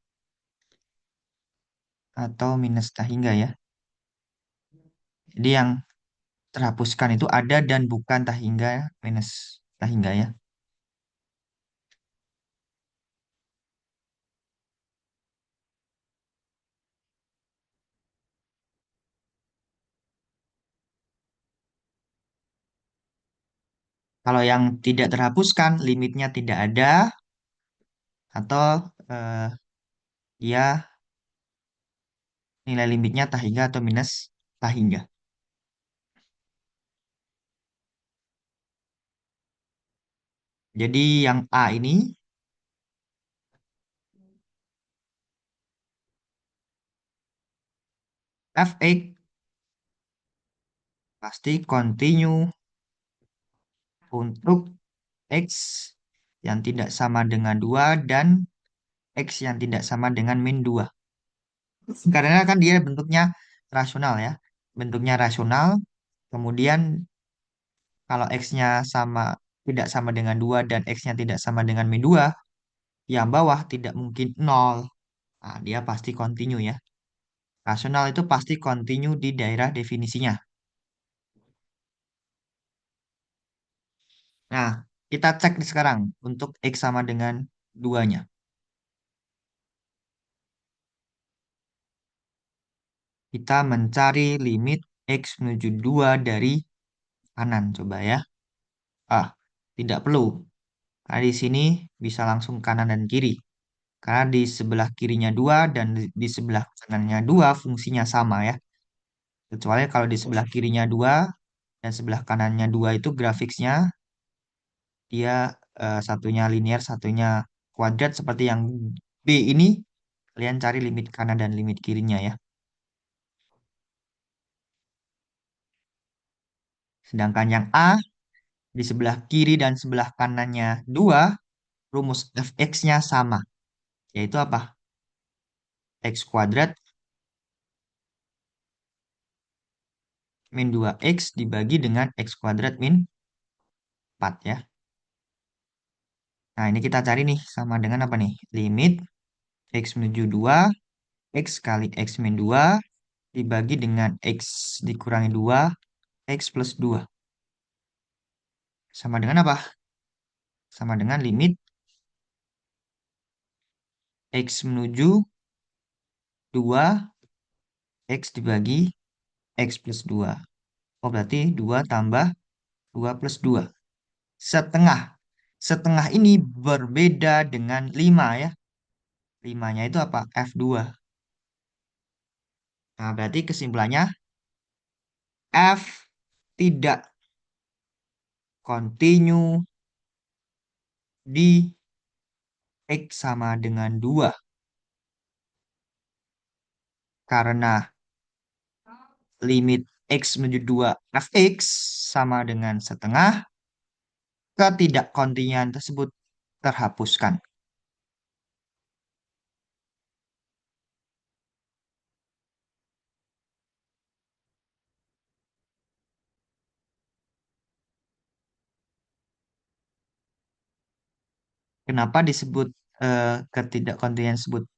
atau minus tahingga ya. Jadi yang terhapuskan itu ada dan bukan tahingga minus tahingga ya. Kalau yang tidak terhapuskan, limitnya tidak ada, atau dia nilai limitnya tak hingga atau minus tak hingga. Jadi yang A ini fx pasti continue untuk x yang tidak sama dengan 2 dan x yang tidak sama dengan min 2. Karena kan dia bentuknya rasional ya. Bentuknya rasional, kemudian kalau x-nya sama tidak sama dengan 2 dan x-nya tidak sama dengan min 2, yang bawah tidak mungkin nol. Nah, dia pasti continue ya. Rasional itu pasti continue di daerah definisinya. Nah, kita cek nih sekarang untuk x sama dengan 2-nya. Kita mencari limit x menuju 2 dari kanan. Coba ya. Ah, tidak perlu. Karena di sini bisa langsung kanan dan kiri. Karena di sebelah kirinya 2 dan di sebelah kanannya 2 fungsinya sama ya. Kecuali kalau di sebelah kirinya 2 dan sebelah kanannya 2 itu grafiknya dia satunya linear, satunya kuadrat seperti yang B ini. Kalian cari limit kanan dan limit kirinya ya. Sedangkan yang A di sebelah kiri dan sebelah kanannya 2 rumus fx-nya sama. Yaitu apa? X kuadrat min 2x dibagi dengan x kuadrat min 4 ya. Nah, ini kita cari nih sama dengan apa nih? Limit x menuju 2, x kali x min 2 dibagi dengan x dikurangi 2, x plus 2. Sama dengan apa? Sama dengan limit x menuju 2, x dibagi x plus 2. Oh, berarti 2 tambah 2 plus 2. Setengah. Setengah ini berbeda dengan 5 ya. 5-nya itu apa? F2. Nah, berarti kesimpulannya F tidak continue di X sama dengan 2. Karena limit X menuju 2 Fx sama dengan setengah, ketidakkontinuan tersebut terhapuskan. Kenapa disebut ketidakkontinuan tersebut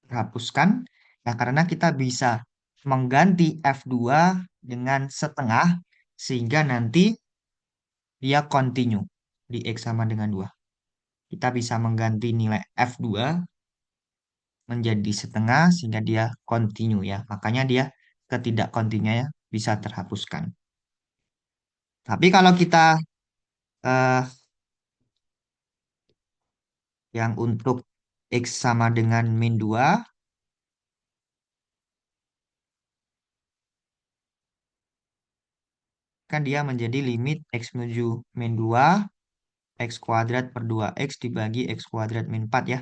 terhapuskan? Ya, karena kita bisa mengganti F2 dengan setengah sehingga nanti dia continue di X sama dengan 2. Kita bisa mengganti nilai F2 menjadi setengah sehingga dia continue ya. Makanya dia ketidakkontinunya bisa terhapuskan. Tapi kalau kita eh, yang untuk X sama dengan min 2, kan dia menjadi limit X menuju min 2, X kuadrat per 2X dibagi X kuadrat min 4 ya.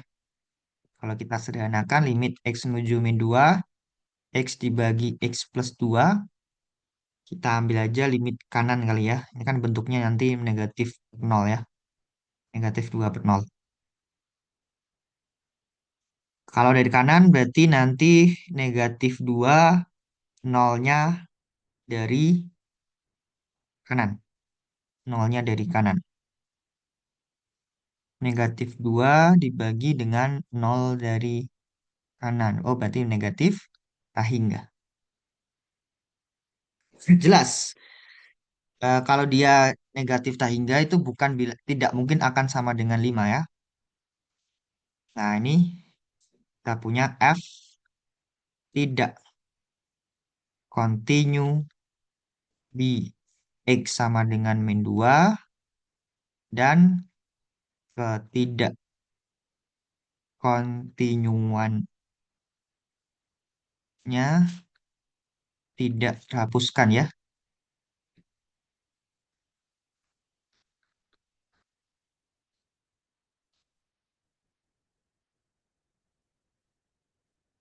Kalau kita sederhanakan limit X menuju min 2, X dibagi X plus 2, kita ambil aja limit kanan kali ya. Ini kan bentuknya nanti negatif 0 ya. Negatif 2 per 0. Kalau dari kanan berarti nanti negatif 2 nolnya dari kanan. Nolnya dari kanan. Negatif 2 dibagi dengan 0 dari kanan. Oh, berarti negatif tak hingga. Jelas. Kalau dia negatif tak hingga itu bukan tidak mungkin akan sama dengan 5 ya. Nah, ini kita punya F tidak continue di X sama dengan min 2 dan ketidakkontinuannya tidak terhapuskan ya.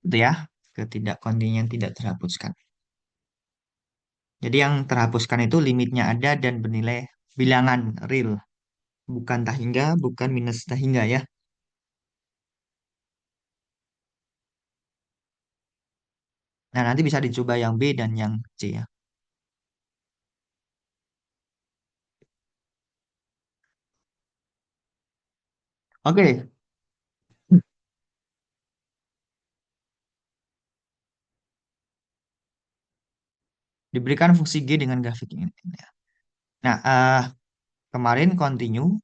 Itu ya, ketidakkontinuan tidak terhapuskan. Jadi yang terhapuskan itu limitnya ada dan bernilai bilangan real. Bukan tak hingga, bukan minus tak hingga ya. Nah, nanti bisa dicoba yang B dan yang C ya. Oke, diberikan fungsi G dengan grafik ini. Nah, kemarin continue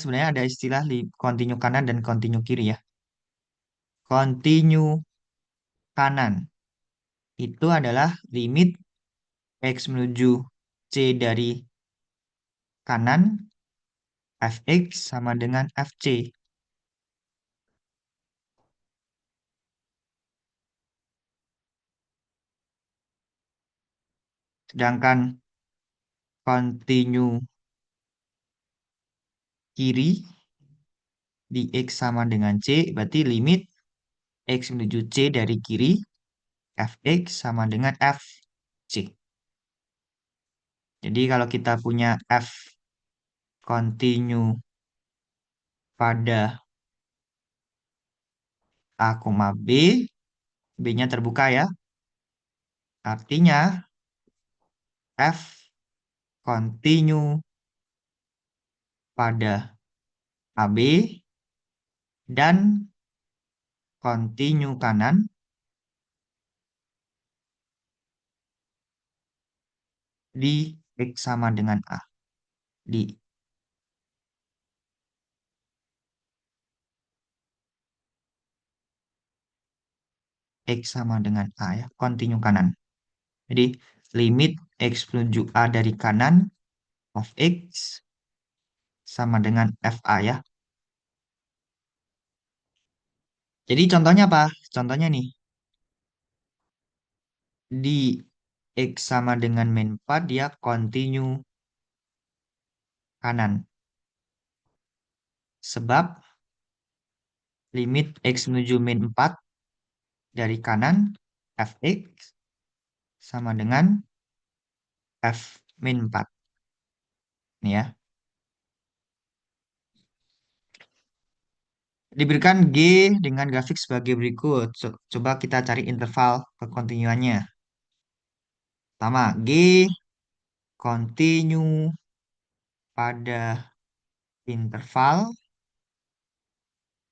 sebenarnya ada istilah continue kanan dan continue kiri ya. Continue kanan itu adalah limit X menuju C dari kanan Fx sama dengan Fc. Sedangkan continue kiri di X sama dengan C berarti limit X menuju C dari kiri Fx sama dengan Fc. Jadi kalau kita punya F continue pada A, B, B-nya terbuka ya. Artinya F continue pada AB dan continue kanan di X sama dengan A. Di X sama dengan A ya, continue kanan. Jadi limit X menuju A dari kanan of X sama dengan FA ya. Jadi contohnya apa? Contohnya nih, di X sama dengan min 4 dia continue kanan. Sebab limit X menuju min 4 dari kanan Fx sama dengan F min 4. Nih ya. Diberikan G dengan grafik sebagai berikut. Coba kita cari interval kekontinuannya. Pertama, G continue pada interval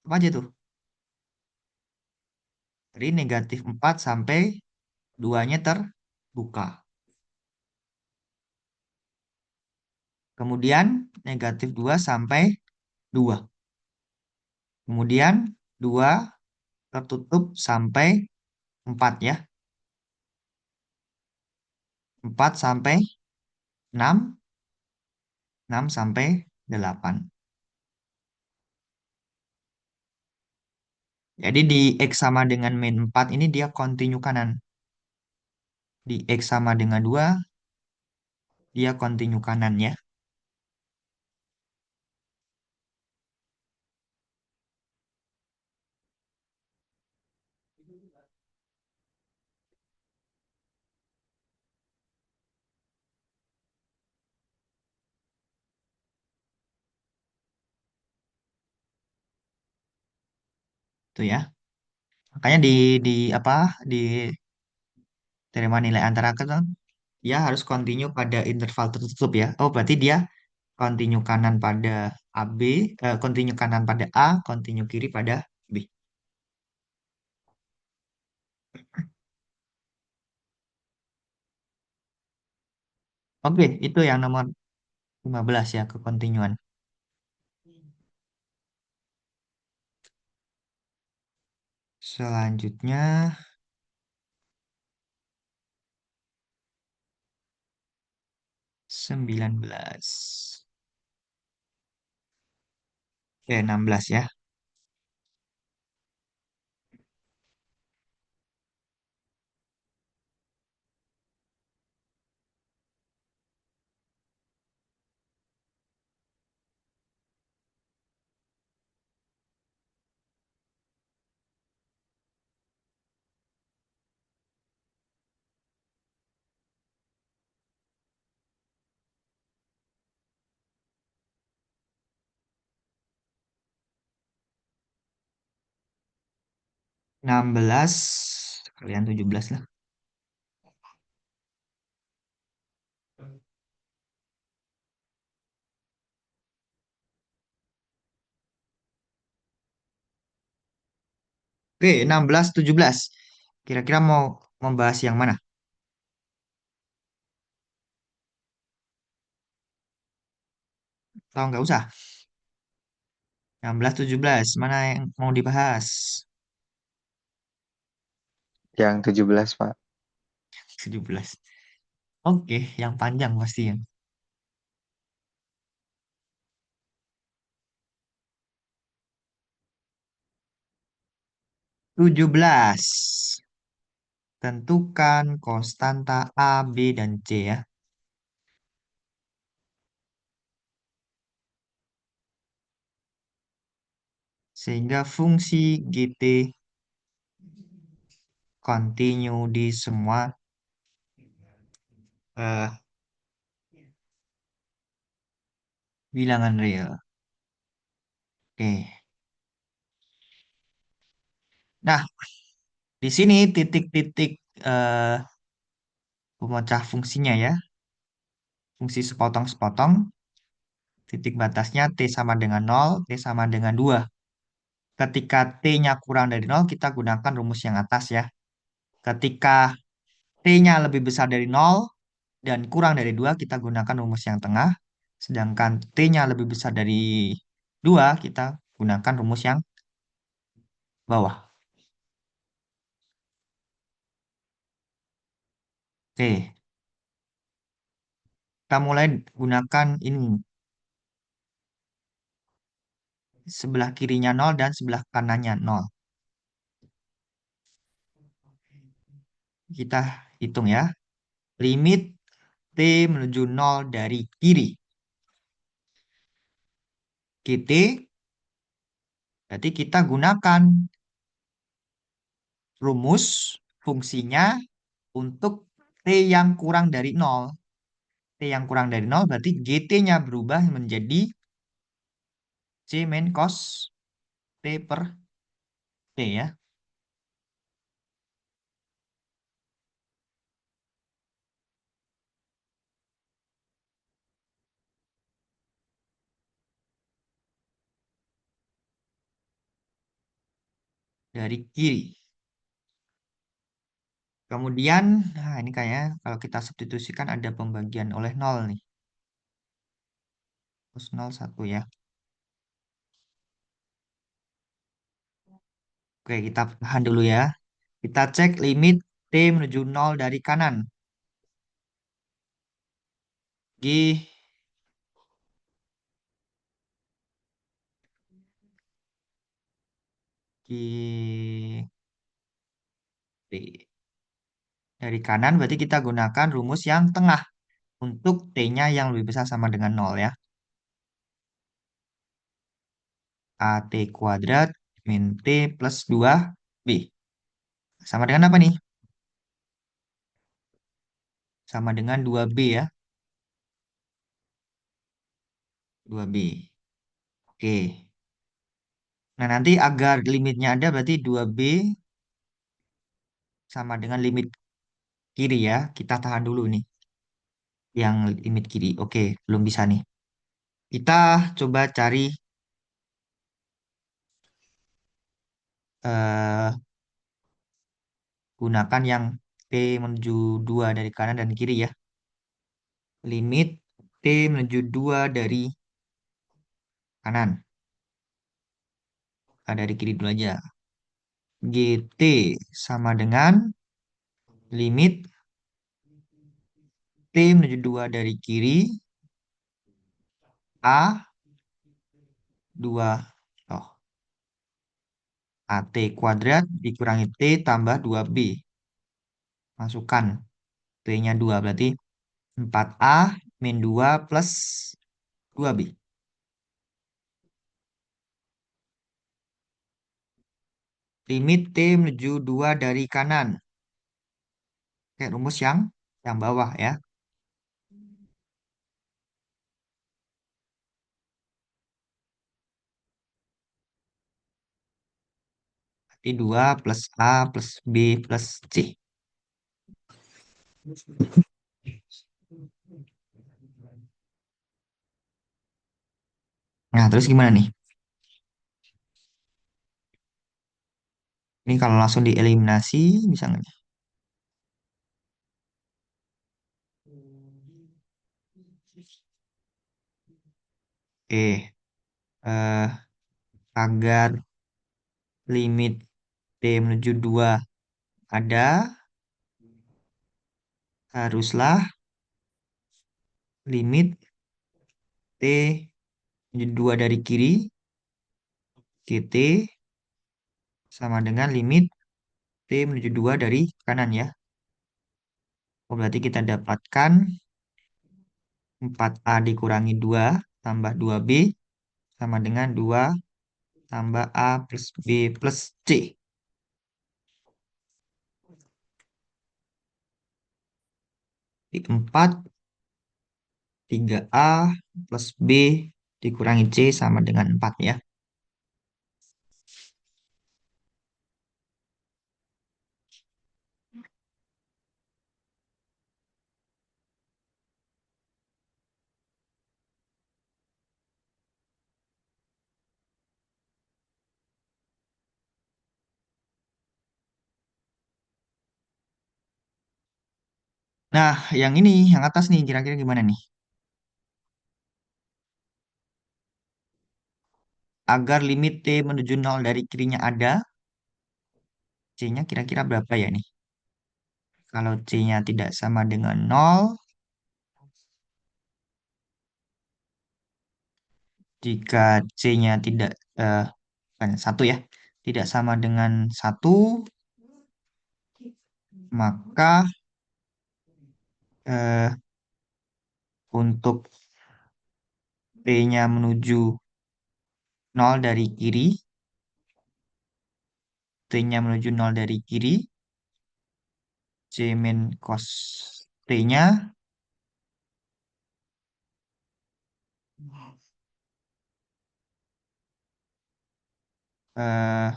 apa aja tuh? Dari negatif 4 sampai 2-nya terbuka. Kemudian negatif 2 sampai 2. Kemudian 2 tertutup sampai 4 ya. 4 sampai 6, 6 sampai 8. Jadi di X sama dengan min 4 ini dia continue kanan. Di X sama dengan 2 dia continue kanan ya. Tuh ya. Makanya di apa di terima nilai antara kan dia harus continue pada interval tertutup ya. Oh, berarti dia continue kanan pada AB, continue kanan pada A, continue kiri pada B. Oke, itu yang nomor 15 ya, kekontinuan. Selanjutnya, 19. 16 ya. 16 kalian 17 lah. Oke, 16, 17. Kira-kira mau membahas yang mana? Atau nggak usah? 16, 17. Mana yang mau dibahas? Yang 17, Pak. 17. Oke, yang panjang pasti ya. 17. Tentukan konstanta A, B, dan C ya. Sehingga fungsi GT continue di semua eh, bilangan real. Oke. Nah, di sini titik-titik eh, pemecah fungsinya ya. Fungsi sepotong-sepotong. Titik batasnya T sama dengan 0, T sama dengan 2. Ketika T-nya kurang dari 0, kita gunakan rumus yang atas ya. Ketika T-nya lebih besar dari 0 dan kurang dari 2, kita gunakan rumus yang tengah. Sedangkan T-nya lebih besar dari 2, kita gunakan rumus yang bawah. Oke, kita mulai gunakan ini. Sebelah kirinya 0 dan sebelah kanannya 0. Kita hitung ya. Limit T menuju 0 dari kiri. GT, berarti kita gunakan rumus fungsinya untuk T yang kurang dari 0. T yang kurang dari 0 berarti GT-nya berubah menjadi C min cos T per T ya. Dari kiri. Kemudian, nah ini kayaknya kalau kita substitusikan ada pembagian oleh 0 nih. Terus 0, 1 ya. Oke, kita tahan dulu ya. Kita cek limit T menuju 0 dari kanan. G, G, T. Dari kanan berarti kita gunakan rumus yang tengah. Untuk T-nya yang lebih besar sama dengan 0 ya. AT kuadrat min T plus 2B. Sama dengan apa nih? Sama dengan 2B ya. 2B. Oke. Nah, nanti agar limitnya ada berarti 2B sama dengan limit kiri ya. Kita tahan dulu nih. Yang limit kiri. Oke, belum bisa nih. Kita coba cari eh, gunakan yang T menuju 2 dari kanan dan kiri ya. Limit T menuju 2 dari kanan. Dari kiri dulu aja. GT sama dengan limit T menuju 2 dari kiri, A 2, oh, AT kuadrat dikurangi T tambah 2B. Masukkan T-nya 2, berarti 4A min 2 plus 2B. Limit T menuju 2 dari kanan. Kayak rumus yang bawah ya. Berarti 2 plus A plus B plus C. Nah, terus gimana nih? Ini kalau langsung dieliminasi, bisa nggak nih? Oke, eh, agar limit T menuju 2 ada, haruslah limit T menuju 2 dari kiri, GT, sama dengan limit T menuju 2 dari kanan ya. Oh, berarti kita dapatkan 4A dikurangi 2 tambah 2B sama dengan 2 tambah A plus B plus C. Di 4, 3A plus B dikurangi C sama dengan 4 ya. Nah, yang ini, yang atas nih, kira-kira gimana nih? Agar limit T menuju 0 dari kirinya ada, C-nya kira-kira berapa ya nih? Kalau C-nya tidak sama dengan 0, jika C-nya tidak, bukan 1 ya, tidak sama dengan 1, maka eh, untuk T-nya menuju 0 dari kiri, T-nya menuju 0 dari kiri, C min cos T-nya eh,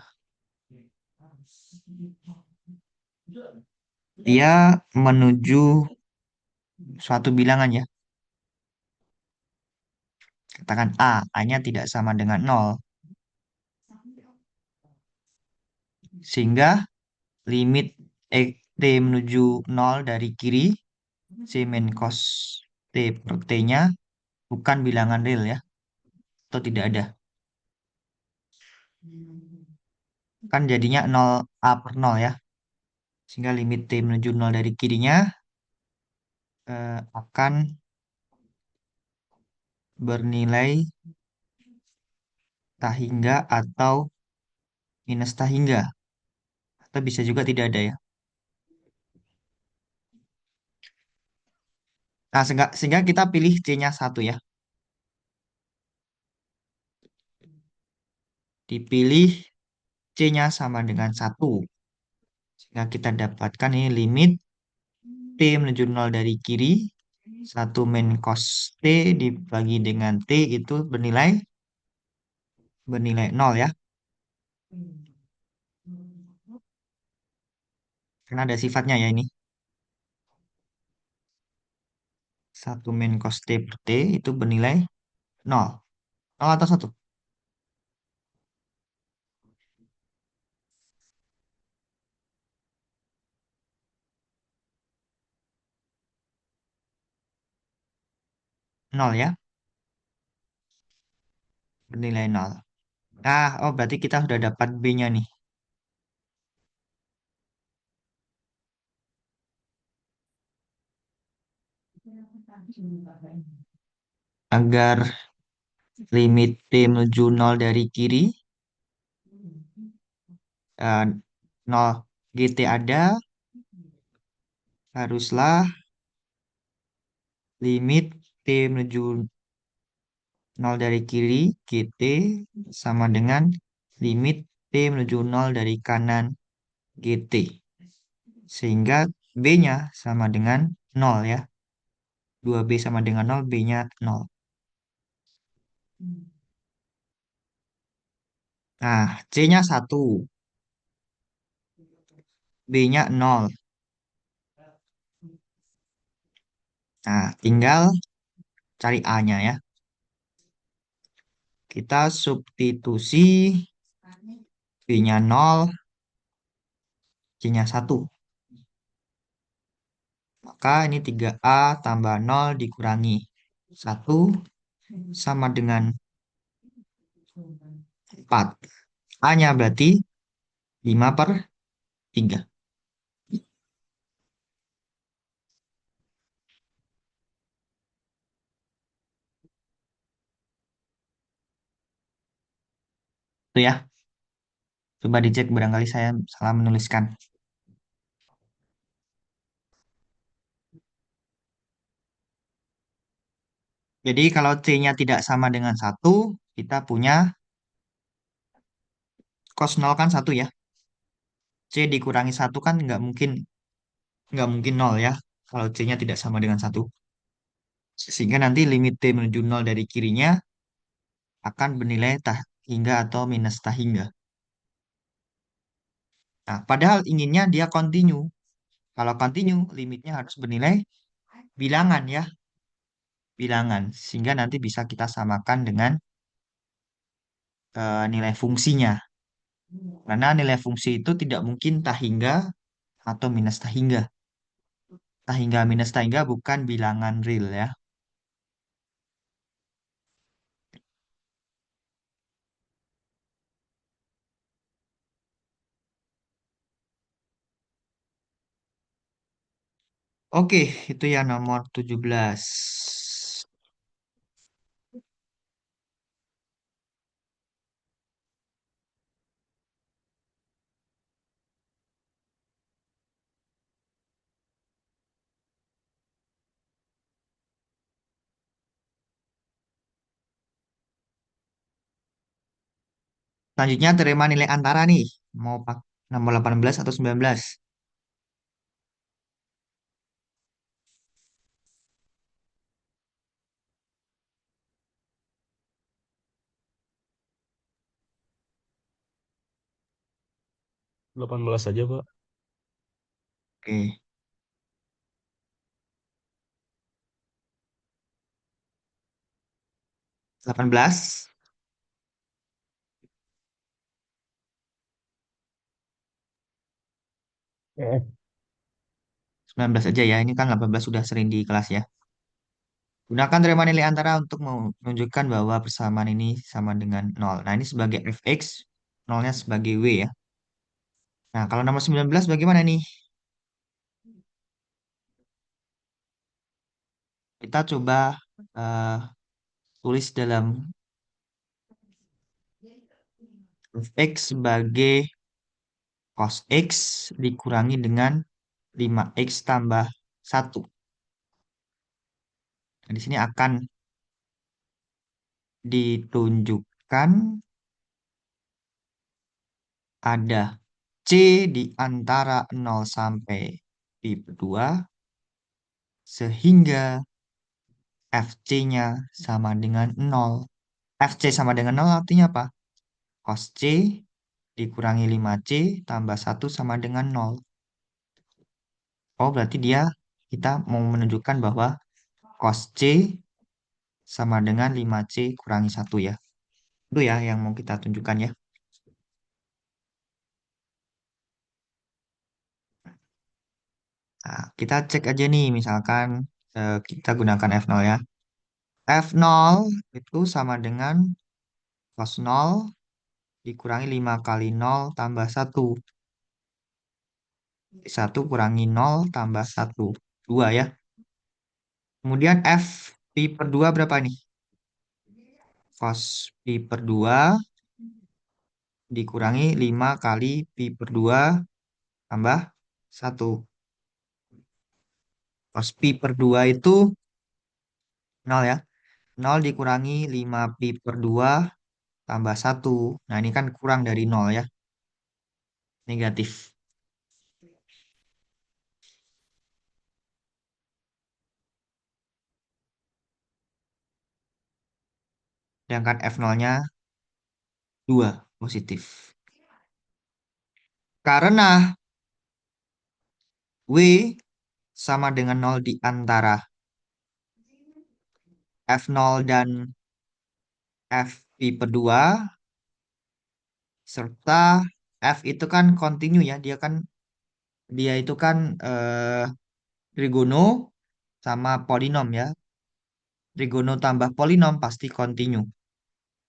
dia menuju suatu bilangan ya. Katakan A, A-nya tidak sama dengan 0. Sehingga limit T menuju 0 dari kiri, C min cos T per T-nya bukan bilangan real ya, atau tidak ada. Kan jadinya 0 A per 0 ya. Sehingga limit T menuju 0 dari kirinya akan bernilai tak hingga atau minus tak hingga. Atau bisa juga tidak ada ya. Nah, sehingga kita pilih C-nya 1 ya. Dipilih C-nya sama dengan 1. Sehingga kita dapatkan ini limit T menuju 0 dari kiri. 1 min cos T dibagi dengan T itu bernilai 0 ya. Karena ada sifatnya ya ini. 1 min cos T per T itu bernilai 0. 0 atau 1? 0 ya. Bernilai 0. Oh berarti kita sudah dapat B-nya nih. Agar limit T menuju 0 dari kiri, 0 GT ada, haruslah limit T menuju 0 dari kiri, GT, sama dengan limit T menuju 0 dari kanan, GT. Sehingga B-nya sama dengan 0 ya. 2B sama dengan 0, B-nya 0. Nah, C-nya 1, B-nya 0. Nah, tinggal cari A-nya ya. Kita substitusi B-nya 0, C-nya 1. Maka ini 3A tambah 0 dikurangi 1 sama dengan 4. A-nya berarti 5/3. Itu ya. Coba dicek barangkali saya salah menuliskan. Jadi kalau C-nya tidak sama dengan 1, kita punya cos 0 kan 1 ya. C dikurangi 1 kan nggak mungkin 0 ya. Kalau C-nya tidak sama dengan 1. Sehingga nanti limit T menuju 0 dari kirinya akan bernilai tah hingga atau minus tah hingga. Nah, padahal inginnya dia continue. Kalau continue, limitnya harus bernilai bilangan ya. Bilangan. Sehingga nanti bisa kita samakan dengan nilai fungsinya. Karena nilai fungsi itu tidak mungkin tah hingga atau minus tah hingga. Tah hingga minus tah hingga bukan bilangan real ya. Oke, itu ya nomor 17. Selanjutnya terima nilai antara nih. Mau nomor 18 atau 19? 18 aja, Pak. Oke, 18. Eh. 19 aja ya. Ini kan 18 sudah sering di kelas ya. Gunakan teorema nilai antara untuk menunjukkan bahwa persamaan ini sama dengan 0. Nah, ini sebagai fx, 0-nya sebagai w ya. Nah, kalau nomor 19 bagaimana nih? Kita coba eh, tulis dalam fx sebagai cos x dikurangi dengan 5x tambah 1. Nah, di sini akan ditunjukkan ada C di antara 0 sampai pi per 2 sehingga FC-nya sama dengan 0. FC sama dengan 0 artinya apa? Cos C dikurangi 5C tambah 1 sama dengan 0. Oh, berarti kita mau menunjukkan bahwa cos C sama dengan 5C kurangi 1 ya. Itu ya yang mau kita tunjukkan ya. Nah, kita cek aja nih, misalkan kita gunakan F0 ya. F0 itu sama dengan cos 0 dikurangi 5 kali 0 tambah 1. 1 kurangi 0 tambah 1. 2 ya. Kemudian F pi per 2 berapa nih? Cos pi per 2 dikurangi 5 kali pi per 2 tambah 1. Cos pi per 2 itu 0 ya. 0 dikurangi 5 pi per 2 tambah 1. Nah, ini kan kurang dari 0 ya. Negatif. Sedangkan F0-nya 2 positif. Karena W sama dengan 0 di antara F0 dan F pi per 2, serta F itu kan kontinu ya. Dia itu kan trigono sama polinom ya. Trigono tambah polinom pasti kontinu.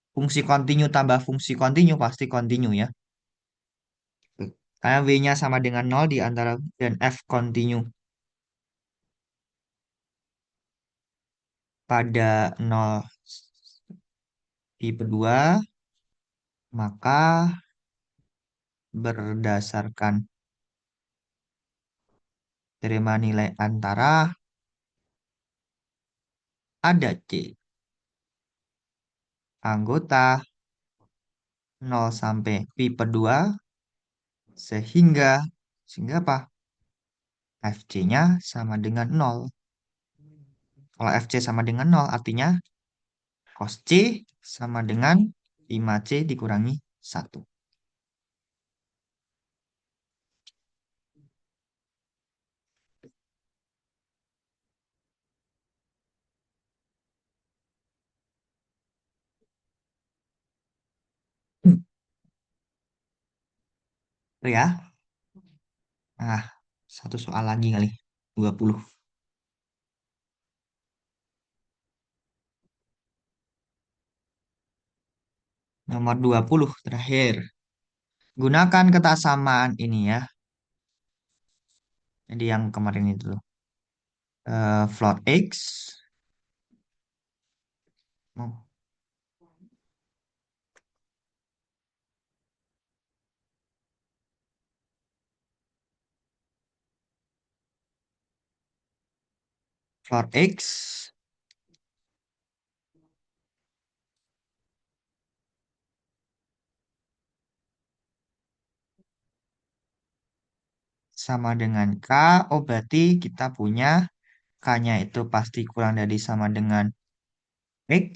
Fungsi kontinu tambah fungsi kontinu pasti kontinu ya. Karena W-nya sama dengan 0 di antara dan F kontinu pada 0 pi per 2, maka berdasarkan teorema nilai antara ada C anggota 0 sampai pi per 2 sehingga sehingga apa? FC-nya sama dengan 0. Kalau FC sama dengan 0 artinya cos C sama dengan 5C dikurangi 1. Itu ya. Nah, satu soal lagi kali. 20. Nomor 20 terakhir. Gunakan kesamaan ini ya. Jadi yang kemarin itu. Float X. Oh, float X sama dengan K. Oh, berarti kita punya K-nya itu pasti kurang dari sama dengan X.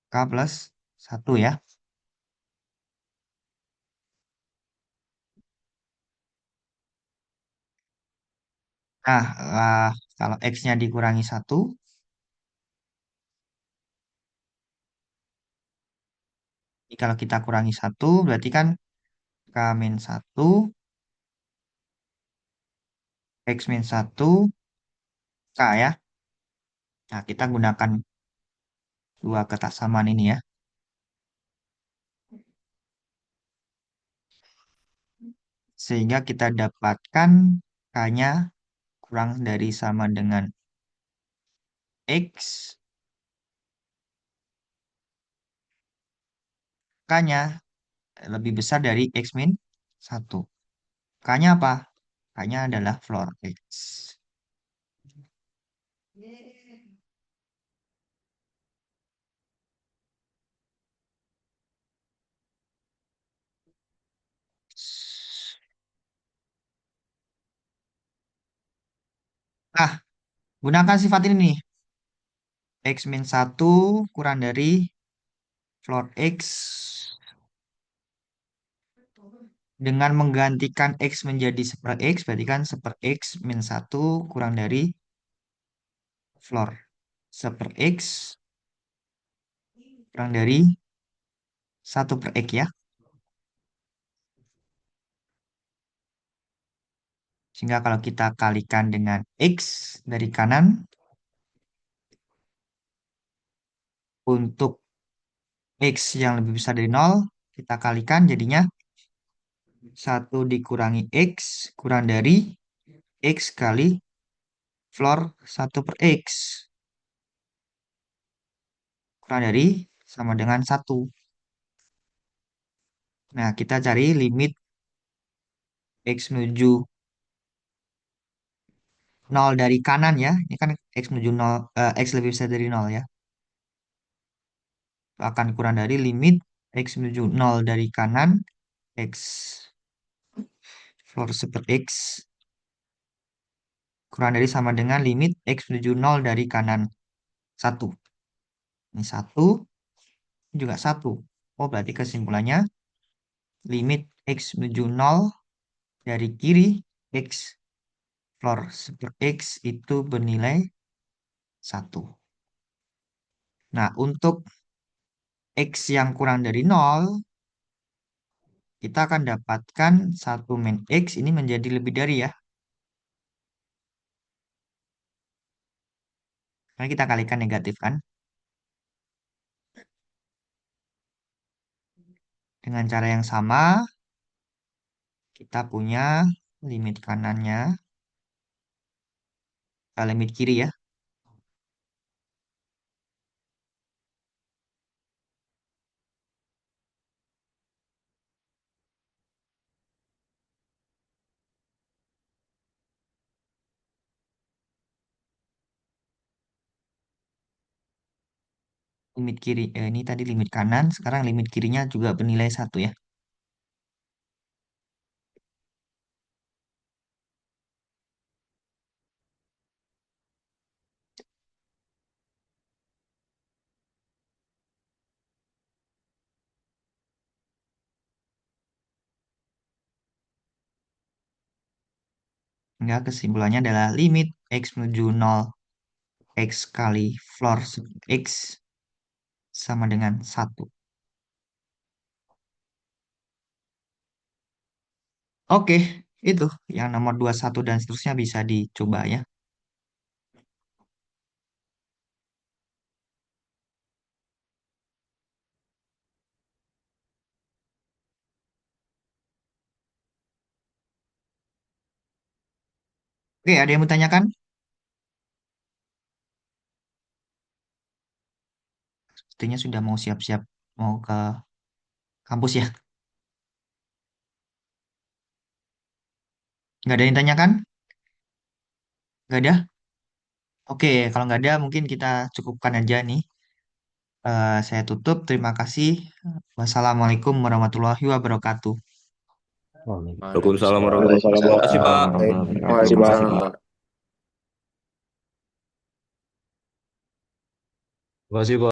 K plus 1 ya. Nah, kalau X-nya dikurangi 1, kalau kita kurangi 1, berarti kan K min 1, X min 1, K ya. Nah, kita gunakan dua kesamaan ini ya. Sehingga kita dapatkan K-nya kurang dari sama dengan X. K-nya lebih besar dari X min 1. K-nya apa? K-nya adalah floor X. Nah, gunakan sifat ini nih. X min 1 kurang dari floor X dengan menggantikan X menjadi seper X, berarti kan seper X min 1 kurang dari floor seper X kurang dari 1/X ya. Sehingga kalau kita kalikan dengan X dari kanan, untuk X yang lebih besar dari 0, kita kalikan jadinya 1 dikurangi X kurang dari X kali floor 1 per X. Kurang dari sama dengan 1. Nah, kita cari limit X menuju 0 dari kanan ya. Ini kan X menuju 0, X lebih besar dari 0 ya. Akan kurang dari limit X menuju 0 dari kanan. X floor 1 per X. Kurang dari sama dengan limit X menuju 0 dari kanan 1. Ini 1, juga 1. Oh, berarti kesimpulannya limit X menuju 0 dari kiri X floor 1 per X itu bernilai 1. Nah, untuk X yang kurang dari 0, kita akan dapatkan 1 min X ini menjadi lebih dari ya. Karena kita kalikan negatif kan. Dengan cara yang sama, kita punya limit kanannya, limit kiri ya. Limit kiri, ini tadi limit kanan, sekarang limit kirinya juga bernilai 1 ya. Sehingga kesimpulannya adalah limit X menuju 0, X kali floor X sama dengan 1. Oke, itu yang nomor 21 dan seterusnya bisa dicoba ya. Oke, ada yang mau tanyakan? Sepertinya sudah mau siap-siap mau ke kampus ya. Nggak ada yang tanyakan? Nggak ada? Oke, kalau nggak ada mungkin kita cukupkan aja nih. Saya tutup. Terima kasih. Wassalamualaikum warahmatullahi wabarakatuh. Waalaikumsalam warahmatullahi Waalaikumsalam wabarakatuh. Terima kasih, Pak. warahmatullahi Terima kasih wabarakatuh. Bang. Terima kasih, Pak.